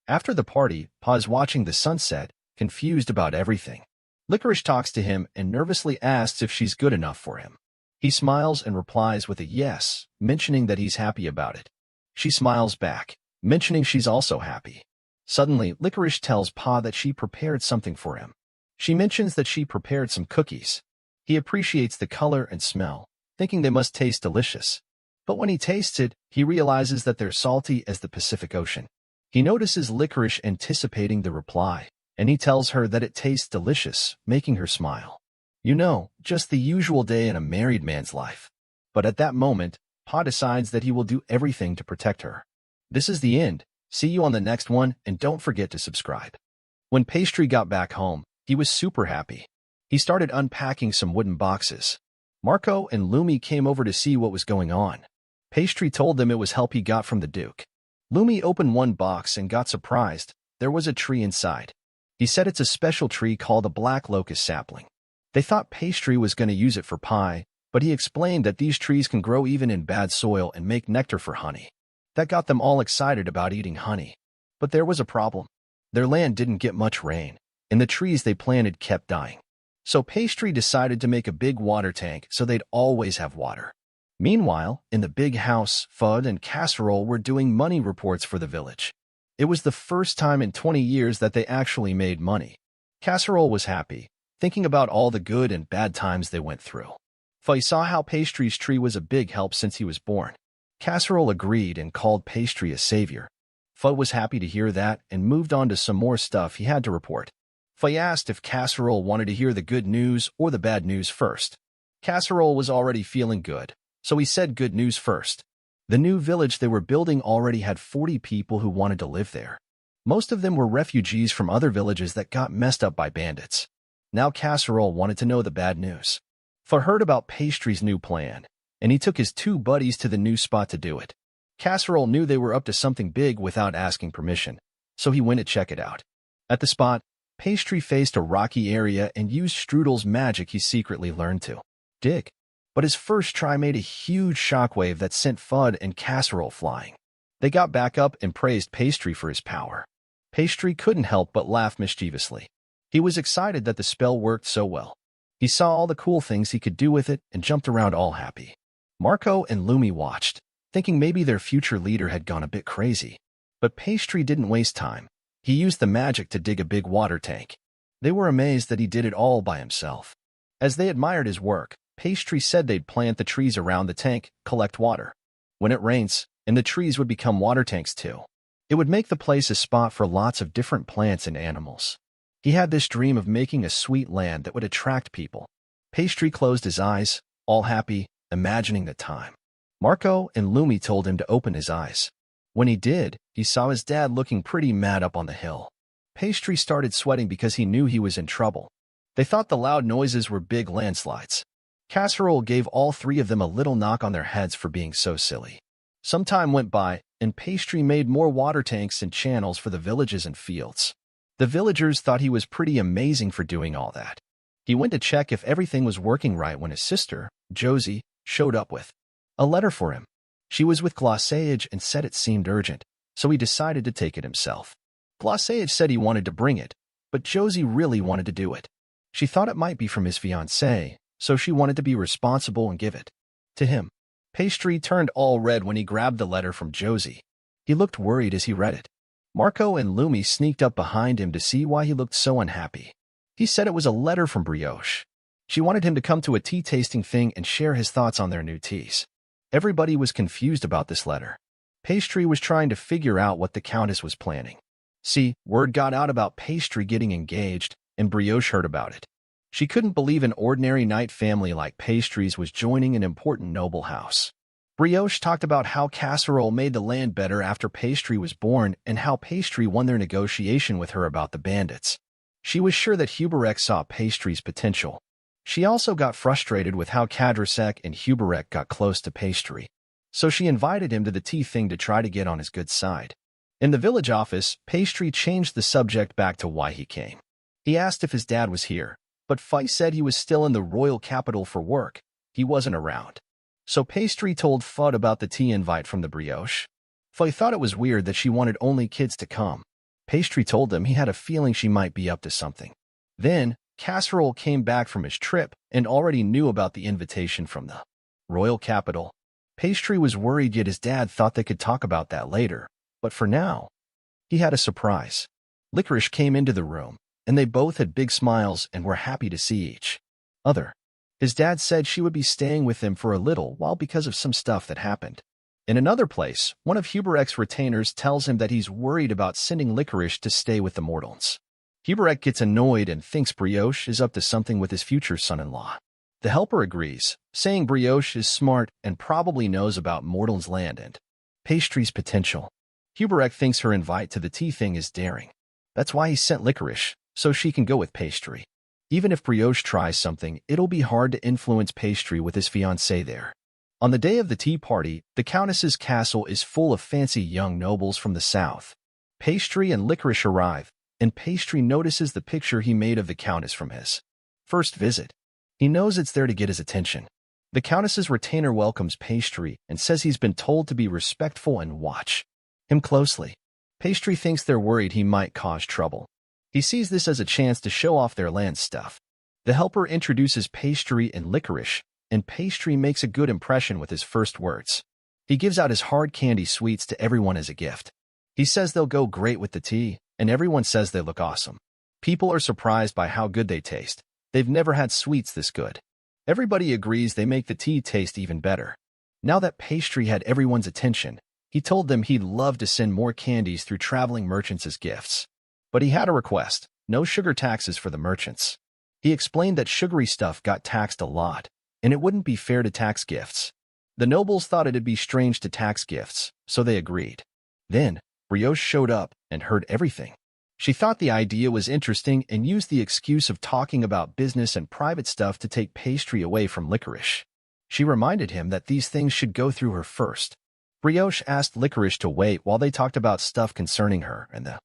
After the party, Pa is watching the sunset, confused about everything. Licorice talks to him and nervously asks if she's good enough for him. He smiles and replies with a yes, mentioning that he's happy about it. She smiles back, mentioning she's also happy. Suddenly, Licorice tells Pa that she prepared something for him. She mentions that she prepared some cookies. He appreciates the color and smell, thinking they must taste delicious. But when he tastes it, he realizes that they're salty as the Pacific Ocean. He notices Licorice anticipating the reply, and he tells her that it tastes delicious, making her smile. You know, just the usual day in a married man's life. But at that moment, Pa decides that he will do everything to protect her. This is the end. See you on the next one, and don't forget to subscribe. When Pastry got back home, he was super happy. He started unpacking some wooden boxes. Marco and Lumi came over to see what was going on. Pastry told them it was help he got from the Duke. Lumi opened one box and got surprised. There was a tree inside. He said it's a special tree called a black locust sapling. They thought Pastry was going to use it for pie, but he explained that these trees can grow even in bad soil and make nectar for honey. That got them all excited about eating honey. But there was a problem. Their land didn't get much rain, and the trees they planted kept dying. So Pastry decided to make a big water tank so they'd always have water. Meanwhile, in the big house, Fudd and Casserole were doing money reports for the village. It was the first time in 20 years that they actually made money. Casserole was happy, thinking about all the good and bad times they went through. Fudd saw how Pastry's tree was a big help since he was born. Casserole agreed and called Pastry a savior. Fudd was happy to hear that and moved on to some more stuff he had to report. Fudd asked if Casserole wanted to hear the good news or the bad news first. Casserole was already feeling good, so he said good news first. The new village they were building already had 40 people who wanted to live there. Most of them were refugees from other villages that got messed up by bandits. Now Casserole wanted to know the bad news. Fudd heard about Pastry's new plan, and he took his two buddies to the new spot to do it. Casserole knew they were up to something big without asking permission, so he went to check it out. At the spot, Pastry faced a rocky area and used Strudel's magic he secretly learned to dig. But his first try made a huge shockwave that sent Fudd and Casserole flying. They got back up and praised Pastry for his power. Pastry couldn't help but laugh mischievously. He was excited that the spell worked so well. He saw all the cool things he could do with it and jumped around all happy. Marco and Lumi watched, thinking maybe their future leader had gone a bit crazy. But Pastry didn't waste time. He used the magic to dig a big water tank. They were amazed that he did it all by himself. As they admired his work, Pastry said they'd plant the trees around the tank, collect water. When it rains, and the trees would become water tanks too. It would make the place a spot for lots of different plants and animals. He had this dream of making a sweet land that would attract people. Pastry closed his eyes, all happy, imagining the time. Marco and Lumi told him to open his eyes. When he did, he saw his dad looking pretty mad up on the hill. Pastry started sweating because he knew he was in trouble. They thought the loud noises were big landslides. Casserole gave all three of them a little knock on their heads for being so silly. Some time went by, and Pastry made more water tanks and channels for the villages and fields. The villagers thought he was pretty amazing for doing all that. He went to check if everything was working right when his sister, Josie, showed up with a letter for him. She was with Glossaige and said it seemed urgent, so he decided to take it himself. Glossaige said he wanted to bring it, but Josie really wanted to do it. She thought it might be from his fiancée, so she wanted to be responsible and give it to him. Pastry turned all red when he grabbed the letter from Josie. He looked worried as he read it. Marco and Lumi sneaked up behind him to see why he looked so unhappy. He said it was a letter from Brioche. She wanted him to come to a tea tasting thing and share his thoughts on their new teas. Everybody was confused about this letter. Pastry was trying to figure out what the Countess was planning. See, word got out about Pastry getting engaged, and Brioche heard about it. She couldn't believe an ordinary knight family like Pastry's was joining an important noble house. Brioche talked about how Casserole made the land better after Pastry was born and how Pastry won their negotiation with her about the bandits. She was sure that Huberek saw Pastry's potential. She also got frustrated with how Kadrasek and Huberek got close to Pastry. So she invited him to the tea thing to try to get on his good side. In the village office, Pastry changed the subject back to why he came. He asked if his dad was here, but Fei said he was still in the royal capital for work. He wasn't around. So Pastry told Fudd about the tea invite from the Brioche. Fei thought it was weird that she wanted only kids to come. Pastry told him he had a feeling she might be up to something. Then, Casserole came back from his trip and already knew about the invitation from the royal capital. Pastry was worried, yet his dad thought they could talk about that later. But for now, he had a surprise. Licorice came into the room, and they both had big smiles and were happy to see each other. His dad said she would be staying with them for a little while because of some stuff that happened. In another place, one of Huberek's retainers tells him that he's worried about sending Licorice to stay with the Mortals. Huberek gets annoyed and thinks Brioche is up to something with his future son-in-law. The helper agrees, saying Brioche is smart and probably knows about Mortal's land and Pastry's potential. Huberek thinks her invite to the tea thing is daring. That's why he sent Licorice, so she can go with Pastry. Even if Brioche tries something, it'll be hard to influence Pastry with his fiancée there. On the day of the tea party, the Countess's castle is full of fancy young nobles from the south. Pastry and Licorice arrive, and Pastry notices the picture he made of the Countess from his first visit. He knows it's there to get his attention. The Countess's retainer welcomes Pastry and says he's been told to be respectful and watch him closely. Pastry thinks they're worried he might cause trouble. He sees this as a chance to show off their land stuff. The helper introduces Pastry and Licorice, and Pastry makes a good impression with his first words. He gives out his hard candy sweets to everyone as a gift. He says they'll go great with the tea, and everyone says they look awesome. People are surprised by how good they taste. They've never had sweets this good. Everybody agrees they make the tea taste even better. Now that Pastry had everyone's attention, he told them he'd love to send more candies through traveling merchants as gifts. But he had a request: no sugar taxes for the merchants. He explained that sugary stuff got taxed a lot, and it wouldn't be fair to tax gifts. The nobles thought it'd be strange to tax gifts, so they agreed. Then, Brioche showed up and heard everything. She thought the idea was interesting and used the excuse of talking about business and private stuff to take Pastry away from Licorice. She reminded him that these things should go through her first. Brioche asked Licorice to wait while they talked about stuff concerning her and the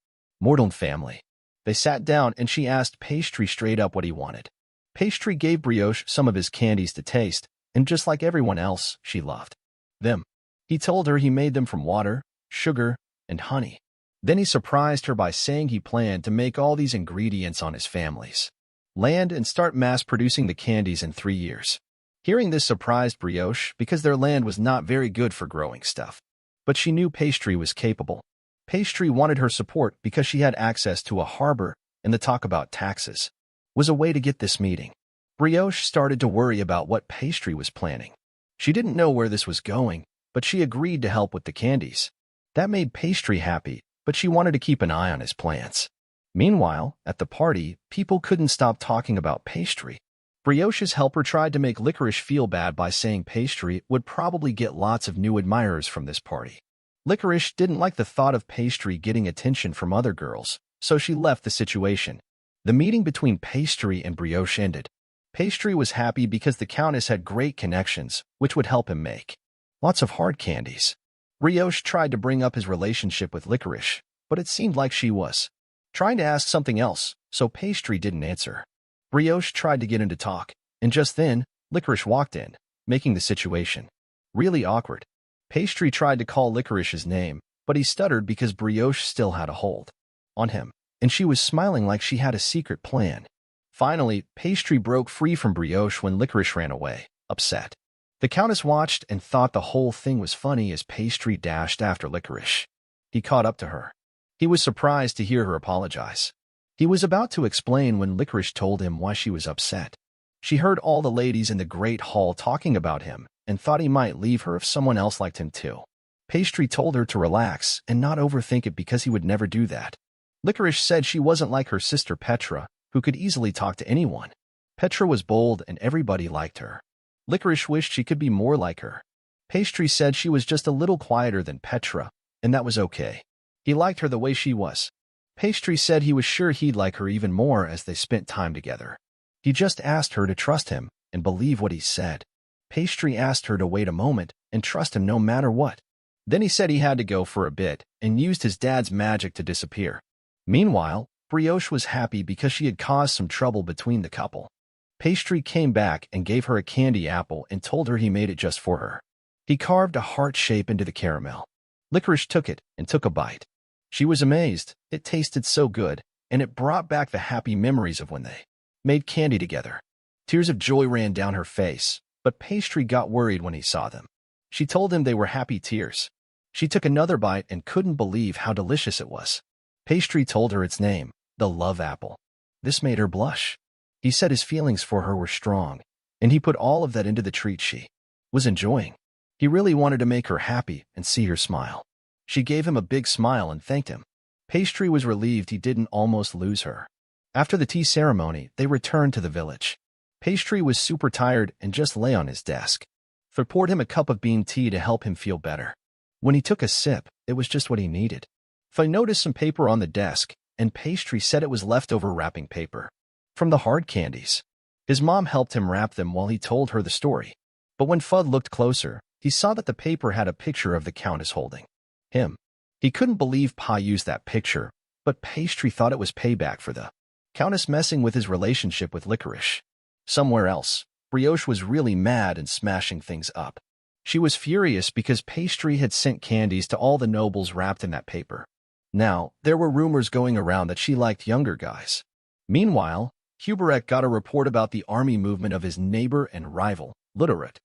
Mortal family. They sat down and she asked Pastry straight up what he wanted. Pastry gave Brioche some of his candies to taste, and just like everyone else, she loved them. He told her he made them from water, sugar, and honey. Then he surprised her by saying he planned to make all these ingredients on his family's land and start mass-producing the candies in 3 years. Hearing this surprised Brioche because their land was not very good for growing stuff. But she knew Pastry was capable. Pastry wanted her support because she had access to a harbor and the talk about taxes was a way to get this meeting. Brioche started to worry about what Pastry was planning. She didn't know where this was going, but she agreed to help with the candies. That made Pastry happy, but she wanted to keep an eye on his plans. Meanwhile, at the party, people couldn't stop talking about Pastry. Brioche's helper tried to make Licorice feel bad by saying Pastry would probably get lots of new admirers from this party. Licorice didn't like the thought of Pastry getting attention from other girls, so she left the situation. The meeting between Pastry and Brioche ended. Pastry was happy because the Countess had great connections, which would help him make lots of hard candies. Brioche tried to bring up his relationship with Licorice, but it seemed like she was trying to ask something else, so Pastry didn't answer. Brioche tried to get him to talk, and just then, Licorice walked in, making the situation really awkward. Pastry tried to call Licorice's name, but he stuttered because Brioche still had a hold on him, and she was smiling like she had a secret plan. Finally, Pastry broke free from Brioche when Licorice ran away, upset. The Countess watched and thought the whole thing was funny as Pastry dashed after Licorice. He caught up to her. He was surprised to hear her apologize. He was about to explain when Licorice told him why she was upset. She heard all the ladies in the great hall talking about him and thought he might leave her if someone else liked him too. Pastry told her to relax and not overthink it because he would never do that. Licorice said she wasn't like her sister Petra, who could easily talk to anyone. Petra was bold and everybody liked her. Licorice wished she could be more like her. Pastry said she was just a little quieter than Petra, and that was okay. He liked her the way she was. Pastry said he was sure he'd like her even more as they spent time together. He just asked her to trust him and believe what he said. Pastry asked her to wait a moment and trust him no matter what. Then he said he had to go for a bit and used his dad's magic to disappear. Meanwhile, Brioche was happy because she had caused some trouble between the couple. Pastry came back and gave her a candy apple and told her he made it just for her. He carved a heart shape into the caramel. Licorice took it and took a bite. She was amazed. It tasted so good, and it brought back the happy memories of when they made candy together. Tears of joy ran down her face, but Pastry got worried when he saw them. She told him they were happy tears. She took another bite and couldn't believe how delicious it was. Pastry told her its name, the love apple. This made her blush. He said his feelings for her were strong, and he put all of that into the treat she was enjoying. He really wanted to make her happy and see her smile. She gave him a big smile and thanked him. Pastry was relieved he didn't almost lose her. After the tea ceremony, they returned to the village. Pastry was super tired and just lay on his desk. They poured him a cup of bean tea to help him feel better. When he took a sip, it was just what he needed. They noticed some paper on the desk, and Pastry said it was leftover wrapping paper from the hard candies. His mom helped him wrap them while he told her the story. But when Fudd looked closer, he saw that the paper had a picture of the Countess holding him. He couldn't believe Pa used that picture, but Pastry thought it was payback for the Countess messing with his relationship with Licorice. Somewhere else, Brioche was really mad and smashing things up. She was furious because Pastry had sent candies to all the nobles wrapped in that paper. Now, there were rumors going around that she liked younger guys. Meanwhile, Huberek got a report about the army movement of his neighbor and rival, Luderut.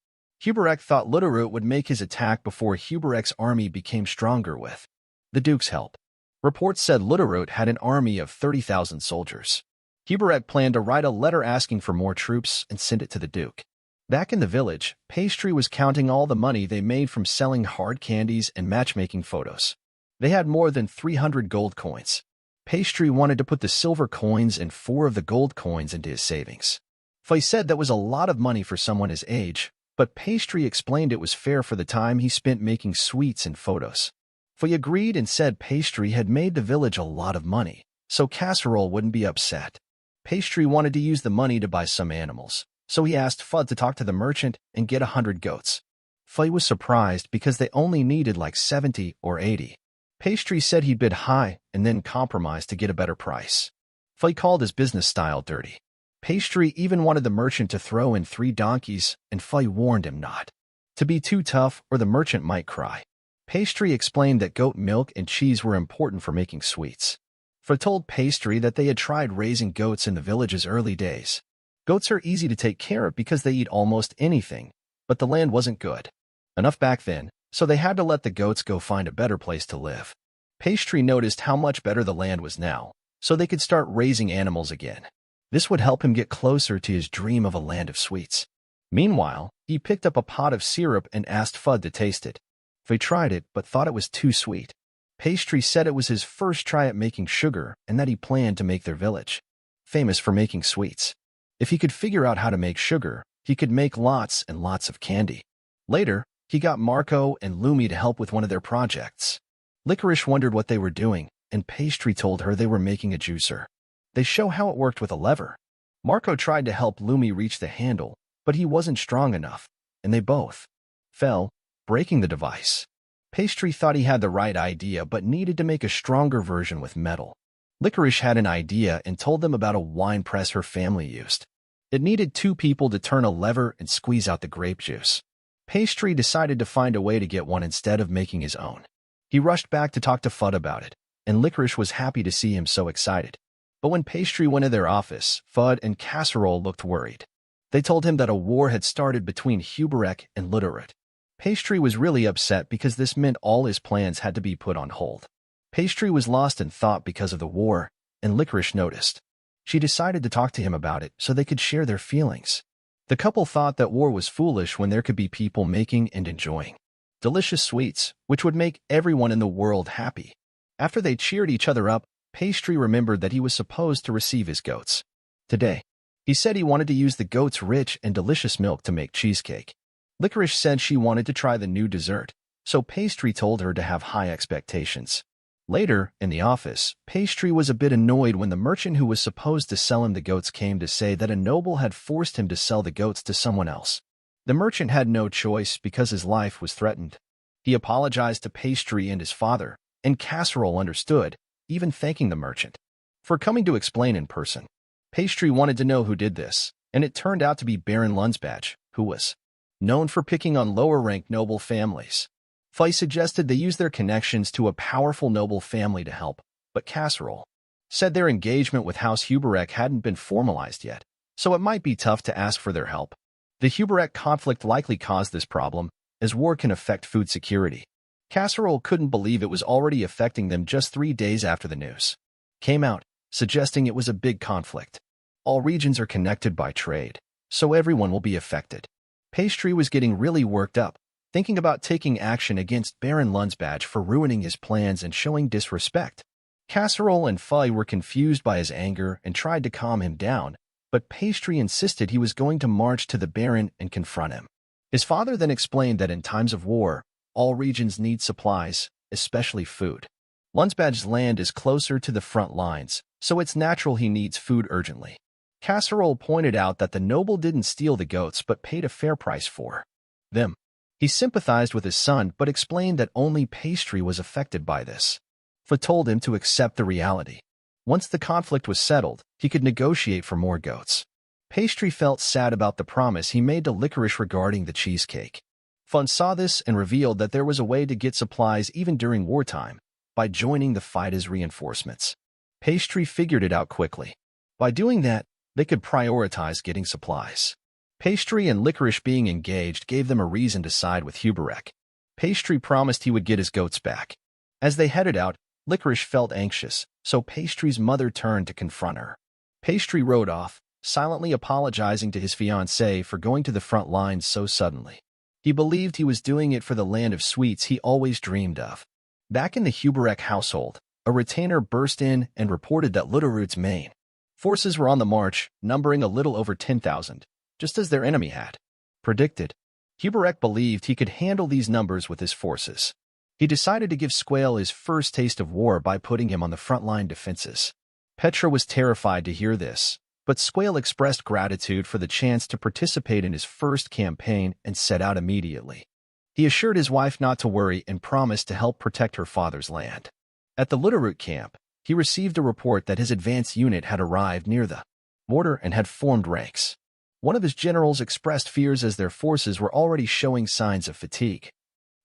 Huberek thought Luderut would make his attack before Huberek's army became stronger with the Duke's help. Reports said Luderut had an army of 30,000 soldiers. Huberek planned to write a letter asking for more troops and send it to the Duke. Back in the village, Pastry was counting all the money they made from selling hard candies and matchmaking photos. They had more than 300 gold coins. Pastry wanted to put the silver coins and 4 of the gold coins into his savings. Fay said that was a lot of money for someone his age, but Pastry explained it was fair for the time he spent making sweets and photos. Fay agreed and said Pastry had made the village a lot of money, so Casserole wouldn't be upset. Pastry wanted to use the money to buy some animals, so he asked Fudd to talk to the merchant and get 100 goats. Fay was surprised because they only needed like 70 or 80. Pastry said he'd bid high and then compromised to get a better price. Fay called his business style dirty. Pastry even wanted the merchant to throw in 3 donkeys, and Fay warned him not to be too tough or the merchant might cry. Pastry explained that goat milk and cheese were important for making sweets. Fay told Pastry that they had tried raising goats in the village's early days. Goats are easy to take care of because they eat almost anything, but the land wasn't good enough back then, so they had to let the goats go find a better place to live. Pastry noticed how much better the land was now, so they could start raising animals again. This would help him get closer to his dream of a land of sweets. Meanwhile, he picked up a pot of syrup and asked Fudd to taste it. They tried it, but thought it was too sweet. Pastry said it was his first try at making sugar and that he planned to make their village famous for making sweets. If he could figure out how to make sugar, he could make lots and lots of candy. Later, he got Marco and Lumi to help with one of their projects. Licorice wondered what they were doing, and Pastry told her they were making a juicer. They show how it worked with a lever. Marco tried to help Lumi reach the handle, but he wasn't strong enough, and they both fell, breaking the device. Pastry thought he had the right idea but needed to make a stronger version with metal. Licorice had an idea and told them about a wine press her family used. It needed 2 people to turn a lever and squeeze out the grape juice. Pastry decided to find a way to get one instead of making his own. He rushed back to talk to Fudd about it, and Licorice was happy to see him so excited. But when Pastry went to their office, Fudd and Casserole looked worried. They told him that a war had started between Huberek and Lutterut. Pastry was really upset because this meant all his plans had to be put on hold. Pastry was lost in thought because of the war, and Licorice noticed. She decided to talk to him about it so they could share their feelings. The couple thought that war was foolish when there could be people making and enjoying delicious sweets, which would make everyone in the world happy. After they cheered each other up, Pastry remembered that he was supposed to receive his goats today. He said he wanted to use the goat's rich and delicious milk to make cheesecake. Licorice said she wanted to try the new dessert, so Pastry told her to have high expectations. Later, in the office, Pastry was a bit annoyed when the merchant who was supposed to sell him the goats came to say that a noble had forced him to sell the goats to someone else. The merchant had no choice because his life was threatened. He apologized to Pastry and his father, and Casserole understood, even thanking the merchant for coming to explain in person. Pastry wanted to know who did this, and it turned out to be Baron Lunsbach, who was known for picking on lower-ranked noble families. Fay suggested they use their connections to a powerful noble family to help, but Casserole said their engagement with House Huberek hadn't been formalized yet, so it might be tough to ask for their help. The Huberek conflict likely caused this problem, as war can affect food security. Casserole couldn't believe it was already affecting them just 3 days after the news came out, suggesting it was a big conflict. All regions are connected by trade, so everyone will be affected. Pastry was getting really worked up, thinking about taking action against Baron Lunsbach for ruining his plans and showing disrespect. Casserole and Fay were confused by his anger and tried to calm him down, but Pastry insisted he was going to march to the Baron and confront him. His father then explained that in times of war, all regions need supplies, especially food. Lunsbach's land is closer to the front lines, so it's natural he needs food urgently. Casserole pointed out that the noble didn't steal the goats but paid a fair price for them. He sympathized with his son but explained that only Pastry was affected by this. Fay told him to accept the reality. Once the conflict was settled, he could negotiate for more goats. Pastry felt sad about the promise he made to Licorice regarding the cheesecake. Fay saw this and revealed that there was a way to get supplies even during wartime, by joining the fight as reinforcements. Pastry figured it out quickly. By doing that, they could prioritize getting supplies. Pastry and Licorice being engaged gave them a reason to side with Huberek. Pastry promised he would get his goats back. As they headed out, Licorice felt anxious, so Pastry's mother turned to confront her. Pastry rode off, silently apologizing to his fiancée for going to the front lines so suddenly. He believed he was doing it for the land of sweets he always dreamed of. Back in the Huberek household, a retainer burst in and reported that Lutterud's main forces were on the march, numbering a little over 10,000. Just as their enemy had predicted. Huberek believed he could handle these numbers with his forces. He decided to give Squale his first taste of war by putting him on the frontline defenses. Petra was terrified to hear this, but Squale expressed gratitude for the chance to participate in his first campaign and set out immediately. He assured his wife not to worry and promised to help protect her father's land. At the Lutterut camp, he received a report that his advance unit had arrived near the border and had formed ranks. One of his generals expressed fears as their forces were already showing signs of fatigue.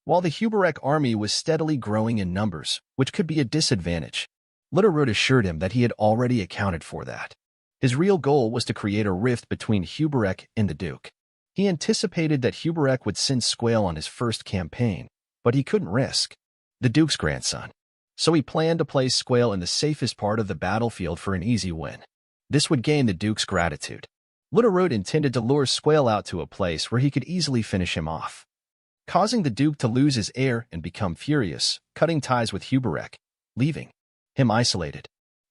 While the Huberek army was steadily growing in numbers, which could be a disadvantage, Lutterud assured him that he had already accounted for that. His real goal was to create a rift between Huberek and the Duke. He anticipated that Huberek would send Squale on his first campaign, but he couldn't risk the Duke's grandson. So he planned to place Squale in the safest part of the battlefield for an easy win. This would gain the Duke's gratitude. Littleroot intended to lure Squale out to a place where he could easily finish him off, causing the Duke to lose his air and become furious, cutting ties with Huberek, leaving him isolated.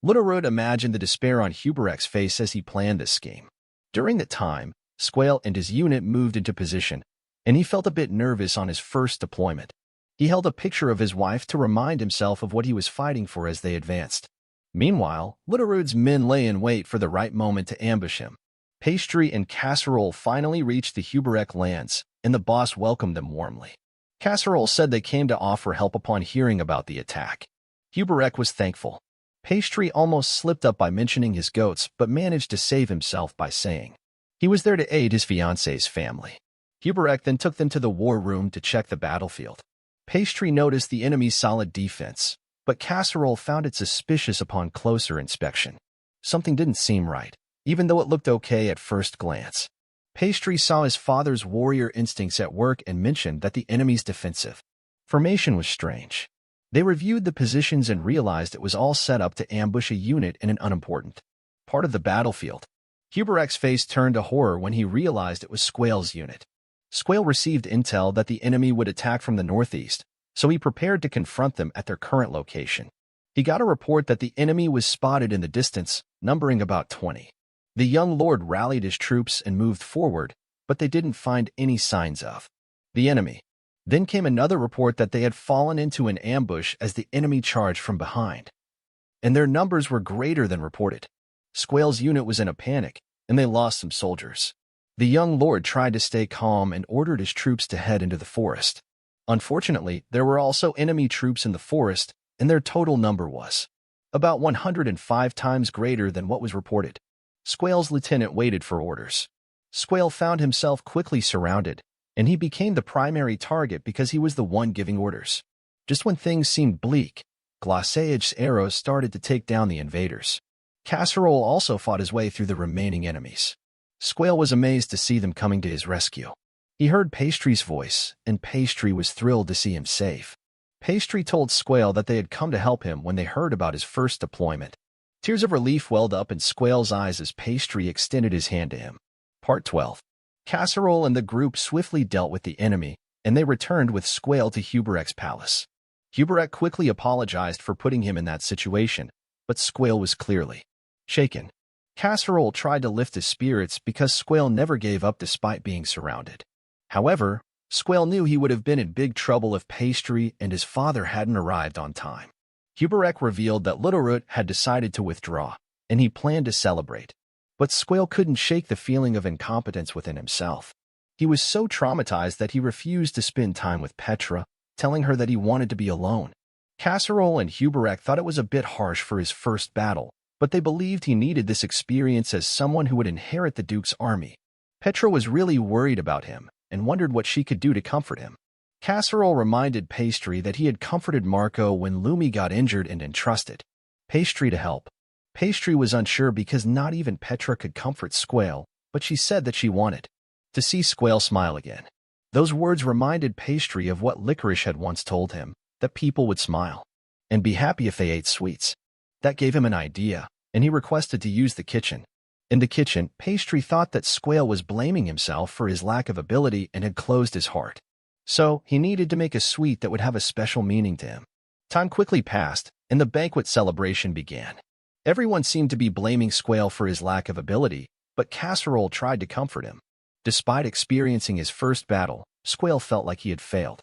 Littleroot imagined the despair on Huberek's face as he planned this scheme. During that time, Squale and his unit moved into position, and he felt a bit nervous on his first deployment. He held a picture of his wife to remind himself of what he was fighting for as they advanced. Meanwhile, Littleroot's men lay in wait for the right moment to ambush him. Pastry and Casserole finally reached the Huberek lands, and the boss welcomed them warmly. Casserole said they came to offer help upon hearing about the attack. Huberek was thankful. Pastry almost slipped up by mentioning his goats, but managed to save himself by saying he was there to aid his fiancée's family. Huberek then took them to the war room to check the battlefield. Pastry noticed the enemy's solid defense, but Casserole found it suspicious upon closer inspection. Something didn't seem right, even though it looked okay at first glance. Pastry saw his father's warrior instincts at work and mentioned that the enemy's defensive formation was strange. They reviewed the positions and realized it was all set up to ambush a unit in an unimportant part of the battlefield. Huberek's face turned to horror when he realized it was Squale's unit. Squale received intel that the enemy would attack from the northeast, so he prepared to confront them at their current location. He got a report that the enemy was spotted in the distance, numbering about 20. The young lord rallied his troops and moved forward, but they didn't find any signs of the enemy. Then came another report that they had fallen into an ambush as the enemy charged from behind, and their numbers were greater than reported. Squale's unit was in a panic, and they lost some soldiers. The young lord tried to stay calm and ordered his troops to head into the forest. Unfortunately, there were also enemy troops in the forest, and their total number was about 105 times greater than what was reported. Squale's lieutenant waited for orders. Squale found himself quickly surrounded, and he became the primary target because he was the one giving orders. Just when things seemed bleak, Glacéage's arrows started to take down the invaders. Casserole also fought his way through the remaining enemies. Squale was amazed to see them coming to his rescue. He heard Pastry's voice, and Pastry was thrilled to see him safe. Pastry told Squale that they had come to help him when they heard about his first deployment. Tears of relief welled up in Squale's eyes as Pastry extended his hand to him. Part 12. Casserole and the group swiftly dealt with the enemy, and they returned with Squale to Huberek's palace. Huberek quickly apologized for putting him in that situation, but Squale was clearly shaken. Casserole tried to lift his spirits because Squale never gave up despite being surrounded. However, Squale knew he would have been in big trouble if Pastry and his father hadn't arrived on time. Huberek revealed that Littleroot had decided to withdraw, and he planned to celebrate. But Squale couldn't shake the feeling of incompetence within himself. He was so traumatized that he refused to spend time with Petra, telling her that he wanted to be alone. Casserole and Huberek thought it was a bit harsh for his first battle, but they believed he needed this experience as someone who would inherit the Duke's army. Petra was really worried about him and wondered what she could do to comfort him. Casserole reminded Pastry that he had comforted Marco when Lumi got injured and entrusted Pastry to help. Pastry was unsure because not even Petra could comfort Squale, but she said that she wanted to see Squale smile again. Those words reminded Pastry of what Licorice had once told him, that people would smile and be happy if they ate sweets. That gave him an idea, and he requested to use the kitchen. In the kitchen, Pastry thought that Squale was blaming himself for his lack of ability and had closed his heart. So, he needed to make a sweet that would have a special meaning to him. Time quickly passed, and the banquet celebration began. Everyone seemed to be blaming Squale for his lack of ability, but Casserole tried to comfort him. Despite experiencing his first battle, Squale felt like he had failed.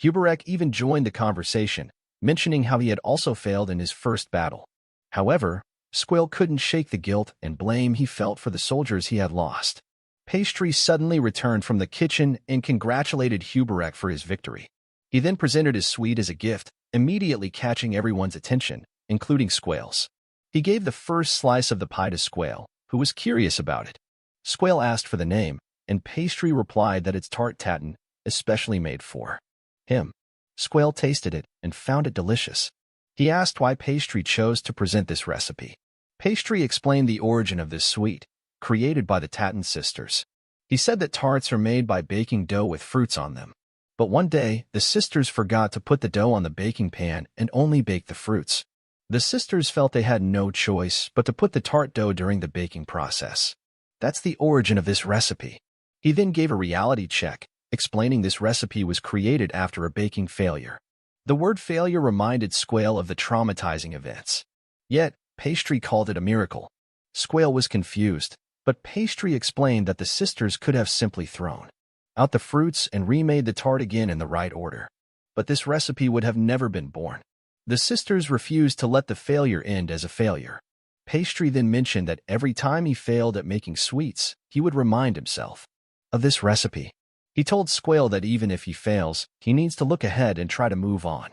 Huberek even joined the conversation, mentioning how he had also failed in his first battle. However, Squale couldn't shake the guilt and blame he felt for the soldiers he had lost. Pastry suddenly returned from the kitchen and congratulated Huberek for his victory. He then presented his sweet as a gift, immediately catching everyone's attention, including Squale's. He gave the first slice of the pie to Squale, who was curious about it. Squale asked for the name, and Pastry replied that it's tart tatin, especially made for him. Squale tasted it and found it delicious. He asked why Pastry chose to present this recipe. Pastry explained the origin of this sweet, created by the Tatin sisters. He said that tarts are made by baking dough with fruits on them. But one day, the sisters forgot to put the dough on the baking pan and only baked the fruits. The sisters felt they had no choice but to put the tart dough during the baking process. That's the origin of this recipe. He then gave a reality check, explaining this recipe was created after a baking failure. The word failure reminded Squale of the traumatizing events. Yet, Pastry called it a miracle. Squale was confused, but Pastry explained that the sisters could have simply thrown out the fruits and remade the tart again in the right order. But this recipe would have never been born. The sisters refused to let the failure end as a failure. Pastry then mentioned that every time he failed at making sweets, he would remind himself of this recipe. He told Squale that even if he fails, he needs to look ahead and try to move on.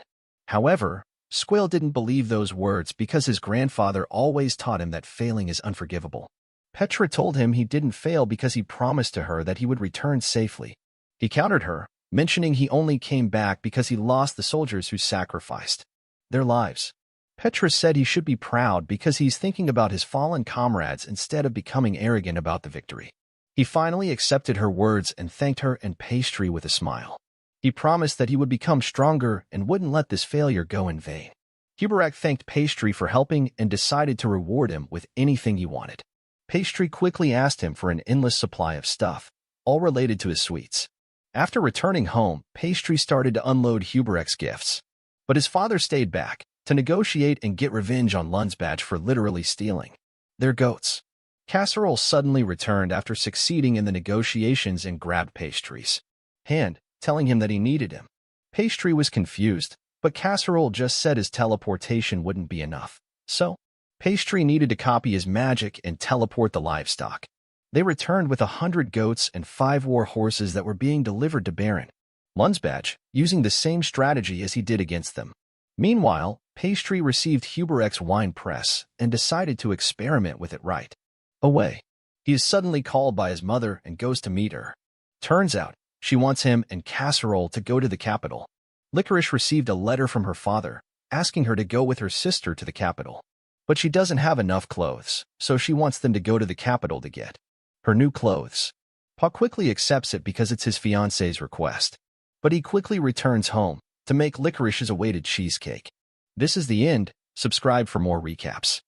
However, Squale didn't believe those words because his grandfather always taught him that failing is unforgivable. Petra told him he didn't fail because he promised to her that he would return safely. He countered her, mentioning he only came back because he lost the soldiers who sacrificed their lives. Petra said he should be proud because he's thinking about his fallen comrades instead of becoming arrogant about the victory. He finally accepted her words and thanked her and Pastry with a smile. He promised that he would become stronger and wouldn't let this failure go in vain. Huberak thanked Pastry for helping and decided to reward him with anything he wanted. Pastry quickly asked him for an endless supply of stuff, all related to his sweets. After returning home, Pastry started to unload Huberak's gifts. But his father stayed back to negotiate and get revenge on Lunsbach for literally stealing their goats. Casserole suddenly returned after succeeding in the negotiations and grabbed Pastry's hand, telling him that he needed him. Pastry was confused, but Casserole just said his teleportation wouldn't be enough. So, Pastry needed to copy his magic and teleport the livestock. They returned with 100 goats and 5 war horses that were being delivered to Baron Lunsbach, using the same strategy as he did against them. Meanwhile, Pastry received Huberak's wine press and decided to experiment with it right away. He is suddenly called by his mother and goes to meet her. Turns out, she wants him and Casserole to go to the capital. Licorice received a letter from her father, asking her to go with her sister to the capital. But she doesn't have enough clothes, so she wants them to go to the capital to get her new clothes. Pa quickly accepts it because it's his fiancé's request. But he quickly returns home to make Licorice's awaited cheesecake. This is the end. Subscribe for more recaps.